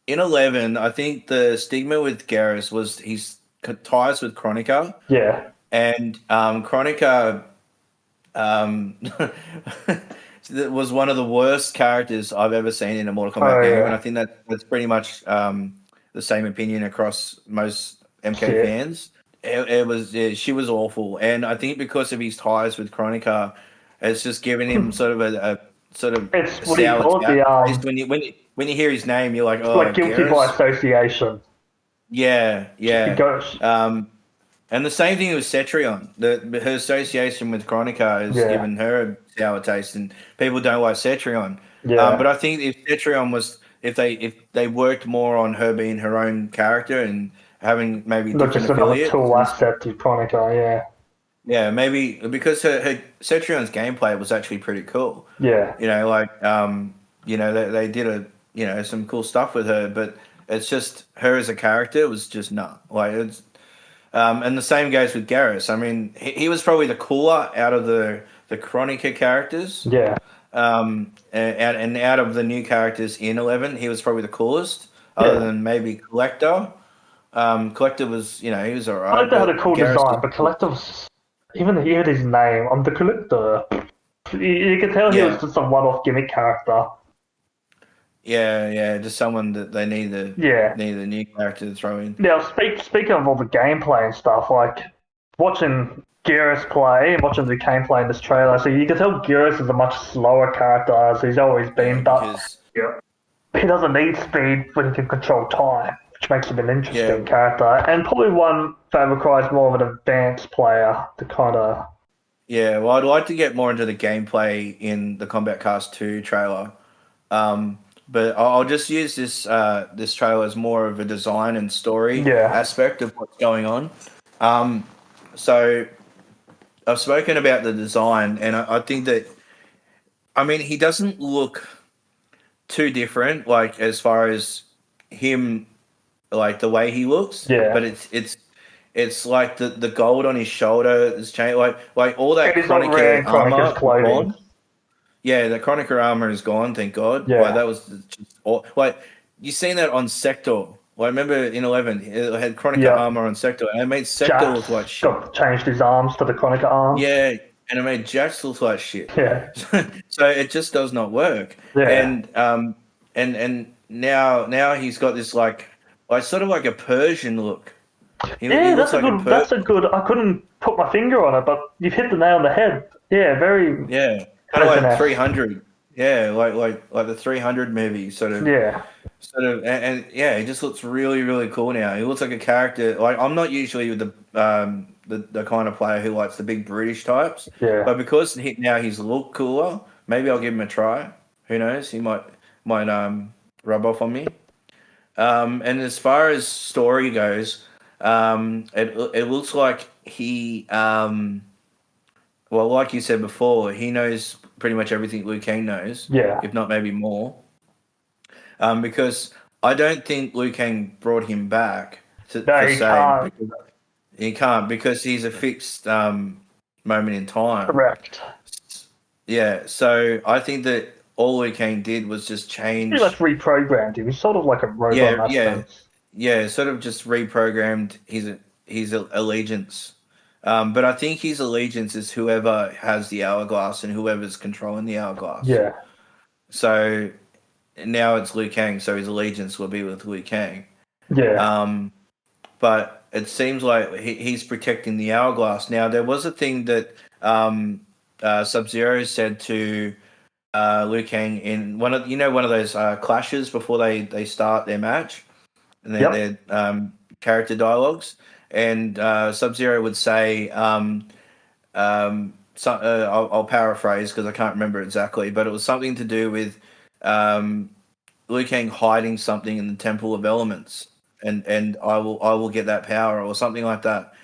[SPEAKER 1] 11, I think the stigma with Garrus was his ties with Chronica,
[SPEAKER 2] yeah.
[SPEAKER 1] and Chronica um, was one of the worst characters I've ever seen in a Mortal
[SPEAKER 2] Oh
[SPEAKER 1] Kombat game, and I
[SPEAKER 2] yeah.
[SPEAKER 1] think that's pretty much the same opinion across most MK
[SPEAKER 2] Shit.
[SPEAKER 1] fans. It was yeah, she was awful, and I think because of his ties with Chronica, it's just given him sort of a sort of
[SPEAKER 2] It's
[SPEAKER 1] a
[SPEAKER 2] what do you
[SPEAKER 1] sour
[SPEAKER 2] call it? The
[SPEAKER 1] taste when you hear his name, you're like,
[SPEAKER 2] like
[SPEAKER 1] oh,
[SPEAKER 2] guilty by
[SPEAKER 1] Garrus.
[SPEAKER 2] association.
[SPEAKER 1] Yeah,
[SPEAKER 2] It
[SPEAKER 1] yeah.
[SPEAKER 2] goes.
[SPEAKER 1] And the same thing with Cetrion. Her association with Chronica has
[SPEAKER 2] Yeah,
[SPEAKER 1] given her a sour taste, and people don't like Cetrion. But
[SPEAKER 2] yeah.
[SPEAKER 1] I think if Cetrion was, if they worked more on her being her own character and having maybe
[SPEAKER 2] Not
[SPEAKER 1] different
[SPEAKER 2] just another
[SPEAKER 1] affiliates,
[SPEAKER 2] tool asset to Chronica. Yeah,
[SPEAKER 1] yeah, maybe because her Cetrion's gameplay was actually pretty cool.
[SPEAKER 2] yeah.
[SPEAKER 1] You know, like they did some cool stuff with her, but it's just her as a character was just not like it's. And the same goes with Garrus. I mean, he was probably the cooler out of the Chronica characters.
[SPEAKER 2] Yeah.
[SPEAKER 1] And out of the new characters in 11, he was probably the coolest, other
[SPEAKER 2] Yeah.
[SPEAKER 1] than maybe Collector. Collector was, he was alright,
[SPEAKER 2] Collector had a
[SPEAKER 1] but
[SPEAKER 2] cool
[SPEAKER 1] Garrus was
[SPEAKER 2] design, but Collector was even heard his name. I'm the Collector. You could tell he was
[SPEAKER 1] yeah,
[SPEAKER 2] just a one-off gimmick character.
[SPEAKER 1] yeah, just someone that they
[SPEAKER 2] Yeah.
[SPEAKER 1] need a new character to throw in.
[SPEAKER 2] Now, speaking of all the gameplay and stuff, like watching Geras play and watching the gameplay in this trailer, so you can tell Geras is a much slower character as he's always
[SPEAKER 1] Yeah,
[SPEAKER 2] been, but
[SPEAKER 1] because
[SPEAKER 2] he doesn't need speed when he can control time, which makes him an
[SPEAKER 1] yeah,
[SPEAKER 2] interesting character. And probably one that requires more of an advanced player to kind of.
[SPEAKER 1] yeah. Well, I'd like to get more into the gameplay in the Combat Cast 2 trailer. But I'll just use this trailer as more of a design and story
[SPEAKER 2] Yeah.
[SPEAKER 1] aspect of what's going on. So I've spoken about the design, and I think that, I mean, he doesn't look too different, like as far as him, like the way he looks.
[SPEAKER 2] Yeah.
[SPEAKER 1] But it's like the gold on his shoulder is changed, like all that
[SPEAKER 2] And he's not
[SPEAKER 1] Chronica
[SPEAKER 2] wearing Chronica's
[SPEAKER 1] armor is
[SPEAKER 2] clothing.
[SPEAKER 1] gone. Yeah, the Chronica armor is gone, thank God. Like
[SPEAKER 2] Yeah.
[SPEAKER 1] that was just like you seen that on Sector. Like remember in 11, it had Chronica
[SPEAKER 2] Yeah.
[SPEAKER 1] armor on Sector, and it made Sector look like
[SPEAKER 2] Jax
[SPEAKER 1] shit.
[SPEAKER 2] got changed his arms to the Chronica arms.
[SPEAKER 1] Yeah, and it made Jax look like shit.
[SPEAKER 2] Yeah.
[SPEAKER 1] So it just does not work.
[SPEAKER 2] Yeah.
[SPEAKER 1] And now he's got this like sort of like a Persian look. He
[SPEAKER 2] Yeah,
[SPEAKER 1] looks like a
[SPEAKER 2] that's a good. I couldn't put my finger on it, but you've hit the nail on the head. Yeah, very
[SPEAKER 1] yeah, kind of like
[SPEAKER 2] Persian-esque.
[SPEAKER 1] 300. Yeah, like the 300 movie
[SPEAKER 2] Yeah,
[SPEAKER 1] and yeah, he just looks really really cool now. He looks like a character. Like I'm not usually the kind of player who likes the big British types,
[SPEAKER 2] yeah,
[SPEAKER 1] but because now he's look cooler, maybe I'll give him a try. Who knows? He might rub off on me. And as far as story goes, it looks like he well, like you said before, he knows pretty much everything Liu Kang knows,
[SPEAKER 2] yeah.
[SPEAKER 1] if not maybe more. Because I don't think Liu Kang brought him back
[SPEAKER 2] No,
[SPEAKER 1] for
[SPEAKER 2] he
[SPEAKER 1] say
[SPEAKER 2] can't.
[SPEAKER 1] he can't because he's a fixed moment in time.
[SPEAKER 2] Correct.
[SPEAKER 1] Yeah, so I think that all Liu Kang did was just change.
[SPEAKER 2] Pretty much reprogrammed him. He's sort of like a robot in
[SPEAKER 1] Yeah,
[SPEAKER 2] that sense.
[SPEAKER 1] yeah, sort of just reprogrammed his allegiance. But I think his allegiance is whoever has the hourglass and whoever's controlling the hourglass.
[SPEAKER 2] Yeah,
[SPEAKER 1] So now it's Liu Kang, so his allegiance will be with Liu Kang.
[SPEAKER 2] yeah,
[SPEAKER 1] But it seems like he's protecting the hourglass. Now there was a thing that Sub-Zero said to Liu Kang in one of those clashes before they start their match and their character dialogues. And Sub-Zero would say, I'll paraphrase because I can't remember exactly, but it was something to do with Liu Kang hiding something in the Temple of Elements, and I will get that power or something like that.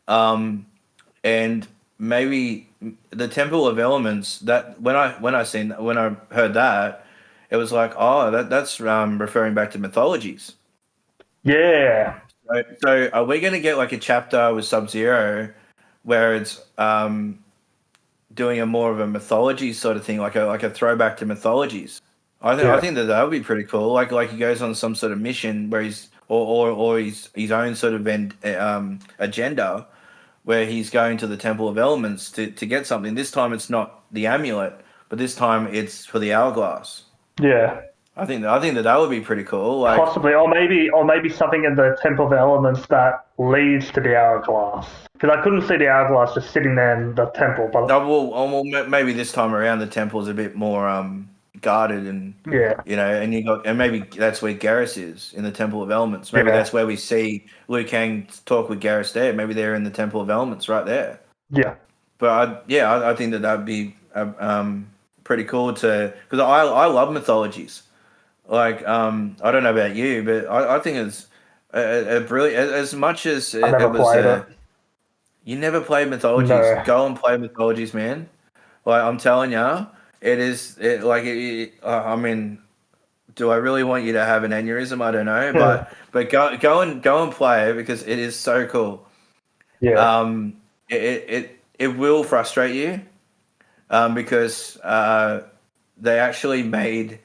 [SPEAKER 1] And maybe the Temple of Elements, that when I heard that, it was like, oh, that's referring back to mythologies.
[SPEAKER 2] yeah,
[SPEAKER 1] So are we going to get like a chapter with Sub-Zero where it's doing a more of a mythology sort of thing, like a throwback to mythologies? I think that would be pretty cool. Like he goes on some sort of mission where he's or his own sort of agenda where he's going to the Temple of Elements to get something. This time it's not the amulet, but this time it's for the hourglass.
[SPEAKER 2] yeah.
[SPEAKER 1] I think that would be pretty cool. Like
[SPEAKER 2] Possibly, or maybe something in the Temple of Elements that leads to the hourglass. Because I couldn't see the hourglass just sitting there in the temple. But
[SPEAKER 1] maybe this time around the temple is a bit more guarded and
[SPEAKER 2] yeah,
[SPEAKER 1] and maybe that's where Garrus is in the Temple of Elements. Maybe that's where we see Liu Kang talk with Garrus there. Maybe they're in the Temple of Elements right there.
[SPEAKER 2] yeah,
[SPEAKER 1] But I think that'd be pretty cool because I love mythologies. Like I don't know about you, but I think it's a brilliant as much as
[SPEAKER 2] I never played it.
[SPEAKER 1] You never played mythologies.
[SPEAKER 2] No.
[SPEAKER 1] Go and play mythologies, man. Like I'm telling you, it is I mean, do I really want you to have an aneurysm? I don't know, but go and play it because it is so cool.
[SPEAKER 2] Yeah.
[SPEAKER 1] It will frustrate you because they actually made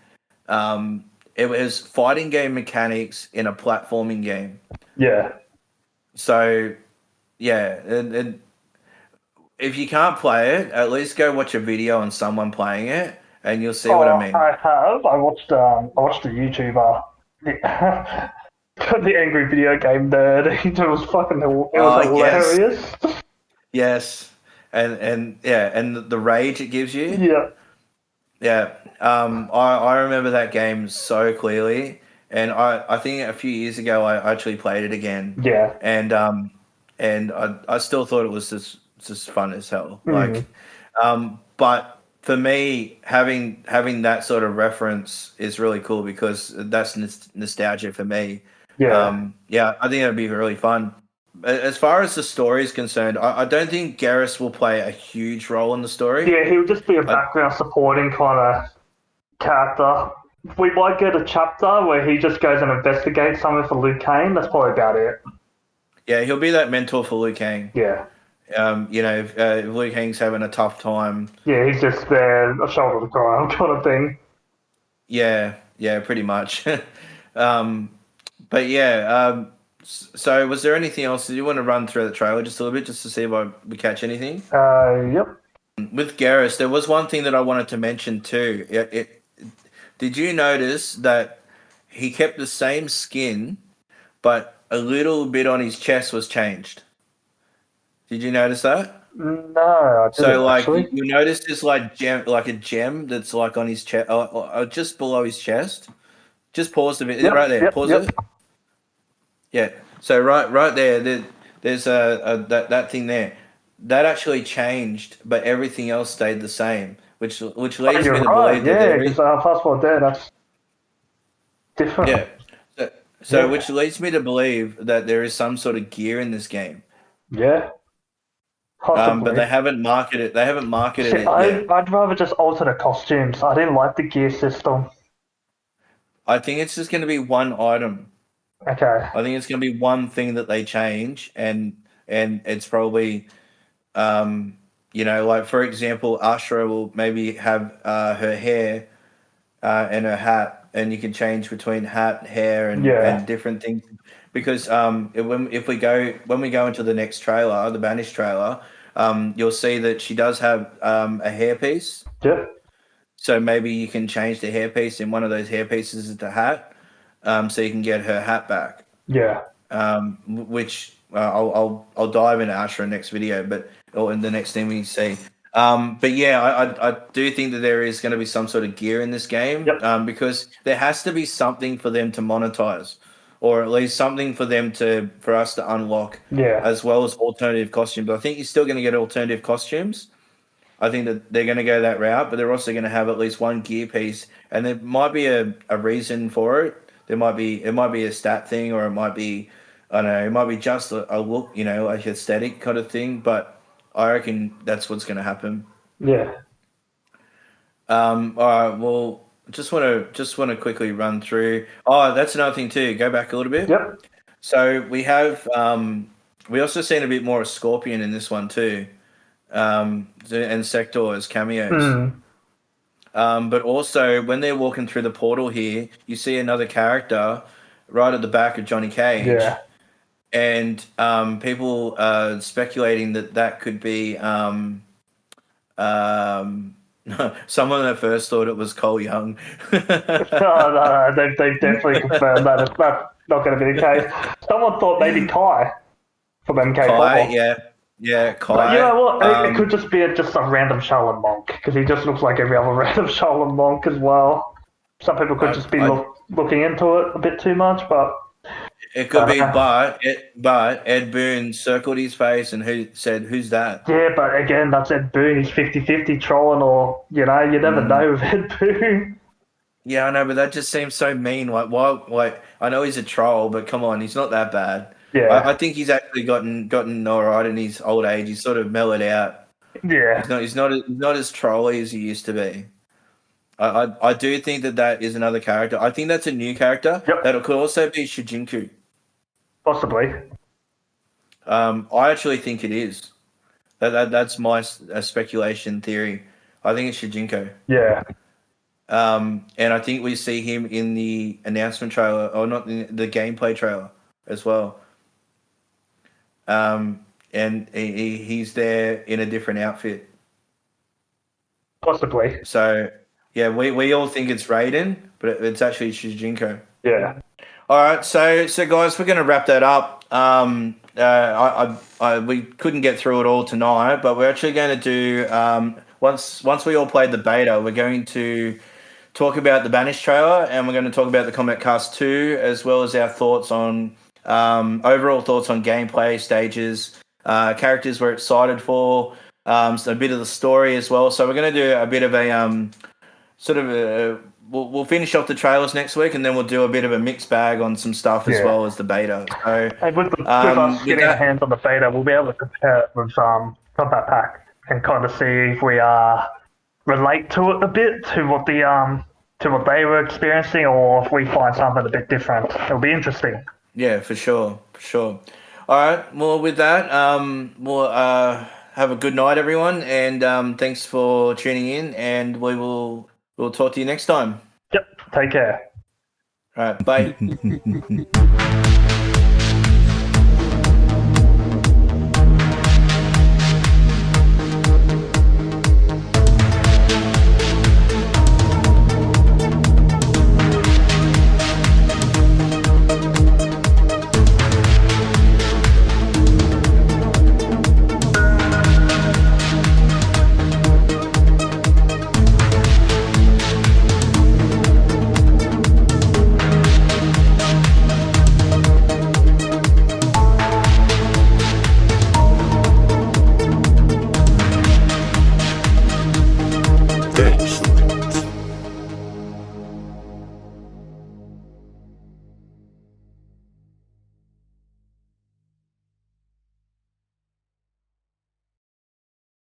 [SPEAKER 1] it was fighting game mechanics in a platforming game.
[SPEAKER 2] Yeah.
[SPEAKER 1] So yeah, and if you can't play it, at least go watch a video on someone playing it, and you'll see what I
[SPEAKER 2] Oh,
[SPEAKER 1] mean.
[SPEAKER 2] I have. I watched a YouTuber, the, the angry video game nerd. It was it was
[SPEAKER 1] Oh yes,
[SPEAKER 2] hilarious.
[SPEAKER 1] yes, and yeah, and the rage it gives you.
[SPEAKER 2] Yeah.
[SPEAKER 1] Yeah, I remember that game so clearly, and I think a few years ago I actually played it again,
[SPEAKER 2] Yeah.
[SPEAKER 1] and I still thought it was just fun as hell.
[SPEAKER 2] Mm.
[SPEAKER 1] But for me, having that sort of reference is really cool because that's nostalgia for me.
[SPEAKER 2] Yeah.
[SPEAKER 1] Yeah, I think it'd be really fun. As far as the story is concerned, I don't think Garrus will play a huge role in the story.
[SPEAKER 2] Yeah, he would just be a
[SPEAKER 1] I,
[SPEAKER 2] background supporting kind of character. We might get a chapter where he just goes and investigates something for Luke Kane. That's probably about it.
[SPEAKER 1] yeah, he'll be that mentor for Liu Kang.
[SPEAKER 2] Yeah.
[SPEAKER 1] If Liu Kang's having a tough time,
[SPEAKER 2] Yeah, he's just there, a shoulder to cry on kind of thing.
[SPEAKER 1] yeah, pretty much. um, but yeah, so was there anything else? Did you want to run through the trailer just a little bit, just to see if we catch anything?
[SPEAKER 2] Yep.
[SPEAKER 1] With Garrus, there was one thing that I wanted to mention too. Did you notice that he kept the same skin, but a little bit on his chest was changed? Did you notice that?
[SPEAKER 2] No, I
[SPEAKER 1] So
[SPEAKER 2] didn't
[SPEAKER 1] like
[SPEAKER 2] actually.
[SPEAKER 1] you notice this like gem, like a gem that's like on his chest, just below his chest. Just pause a bit, right
[SPEAKER 2] Yep,
[SPEAKER 1] there.
[SPEAKER 2] yep,
[SPEAKER 1] Pause
[SPEAKER 2] yep.
[SPEAKER 1] it. Yeah. So right there, there's that thing there. That actually changed, but everything else stayed the same, which
[SPEAKER 2] Oh,
[SPEAKER 1] leads me
[SPEAKER 2] you're
[SPEAKER 1] to
[SPEAKER 2] right.
[SPEAKER 1] believe that
[SPEAKER 2] Yeah,
[SPEAKER 1] there
[SPEAKER 2] because
[SPEAKER 1] is.
[SPEAKER 2] passport there, that's different.
[SPEAKER 1] Yeah. So
[SPEAKER 2] Yeah,
[SPEAKER 1] which leads me to believe that there is some sort of gear in this game.
[SPEAKER 2] yeah,
[SPEAKER 1] But
[SPEAKER 2] possibly.
[SPEAKER 1] they haven't marketed. They haven't marketed
[SPEAKER 2] See,
[SPEAKER 1] it yet.
[SPEAKER 2] I'd rather just alter the costumes. I didn't like the gear system.
[SPEAKER 1] I think it's just going to be one item.
[SPEAKER 2] Okay.
[SPEAKER 1] I think it's going to be one thing that they change, and it's probably, like for example, Ashra will maybe have her hair and her hat, and you can change between hat, hair, and
[SPEAKER 2] Yeah,
[SPEAKER 1] different things. Because when we go into the next trailer, the Banish trailer, you'll see that she does have a hairpiece.
[SPEAKER 2] yep,
[SPEAKER 1] So maybe you can change the hairpiece in one of those hairpieces into hat, so you can get her hat back.
[SPEAKER 2] yeah,
[SPEAKER 1] Which I'll dive into Astra next video, or in the next thing we see. But yeah, I do think that there is going to be some sort of gear in this game,
[SPEAKER 2] yep,
[SPEAKER 1] because there has to be something for them to monetize, or at least something for us to unlock,
[SPEAKER 2] yeah,
[SPEAKER 1] as well as alternative costumes. I think you're still going to get alternative costumes. I think that they're going to go that route, but they're also going to have at least one gear piece, and there might be a reason for it. It might be a stat thing, or it might be, I don't know, it might be just a look, like aesthetic kind of thing. But I reckon that's what's going to happen.
[SPEAKER 2] yeah,
[SPEAKER 1] All right, well, just want to quickly run through. Oh, that's another thing too. Go back a little bit.
[SPEAKER 2] yep.
[SPEAKER 1] So we also seen a bit more of Scorpion in this one too, and Sector as cameos.
[SPEAKER 2] Mm,
[SPEAKER 1] But also, when they're walking through the portal here, you see another character right at the back of Johnny Cage,
[SPEAKER 2] yeah.
[SPEAKER 1] and people are speculating that could be um, someone that first thought it was Cole Young.
[SPEAKER 2] No, they've definitely confirmed that it's not going to be the case. Someone thought maybe Kai from
[SPEAKER 1] Kai,
[SPEAKER 2] MK4.
[SPEAKER 1] yeah,
[SPEAKER 2] But you
[SPEAKER 1] Kai.
[SPEAKER 2] know what? It could just be just a random Shaolin monk because he just looks like every other random Shaolin monk as well. Some people could just be
[SPEAKER 1] I,
[SPEAKER 2] looking into it a bit too much, but
[SPEAKER 1] it could
[SPEAKER 2] I don't
[SPEAKER 1] be,
[SPEAKER 2] know.
[SPEAKER 1] but Ed Boon circled his face and who said, "Who's that?"
[SPEAKER 2] Yeah, but again, that's Ed Boon. He's 50-50 trolling, or, you never
[SPEAKER 1] Mm.
[SPEAKER 2] know with Ed Boon.
[SPEAKER 1] Yeah, I know, but that just seems so mean. Like, why? Like, I know he's a troll, but come on, he's not that bad. I
[SPEAKER 2] Yeah,
[SPEAKER 1] think he's actually gotten all right in his old age. He's sort of mellowed out.
[SPEAKER 2] yeah.
[SPEAKER 1] He's not as trolly as he used to be. I do think that is another character. I think that's a new character
[SPEAKER 2] Yep,
[SPEAKER 1] that could also be Shijinku.
[SPEAKER 2] possibly.
[SPEAKER 1] I actually think it is. That's my speculation theory. I think it's Shijinko.
[SPEAKER 2] Yeah,
[SPEAKER 1] And I think we see him in the announcement trailer, or not in the gameplay trailer as well. And he's there in a different outfit.
[SPEAKER 2] possibly.
[SPEAKER 1] So, yeah, we all think it's Raiden, but it's actually Shijinko.
[SPEAKER 2] Yeah.
[SPEAKER 1] All right, so guys, we're going to wrap that up. We couldn't get through it all tonight, but we're actually going to do once we all played the beta, we're going to talk about the Banished trailer, and we're going to talk about the Kombat Cast 2, as well as our thoughts on overall thoughts on gameplay, stages, characters we're excited for, so a bit of the story as well. So we're going to do a bit of a sort of a, we'll finish off the trailers next week, and then we'll do a bit of a mixed bag on some stuff as
[SPEAKER 2] Yeah.
[SPEAKER 1] well as the beta. So
[SPEAKER 2] And with us
[SPEAKER 1] with
[SPEAKER 2] getting our
[SPEAKER 1] that,
[SPEAKER 2] hands on the beta, we'll be able to compare it with Combat Pack and kind of see if we relate to it a bit to what they were experiencing, or if we find something a bit different. It'll be interesting.
[SPEAKER 1] yeah, for sure, for sure. All right, well, with that, we'll have a good night, everyone, and thanks for tuning in, and we'll talk to you next time.
[SPEAKER 2] Yep. Take care.
[SPEAKER 1] All right, bye.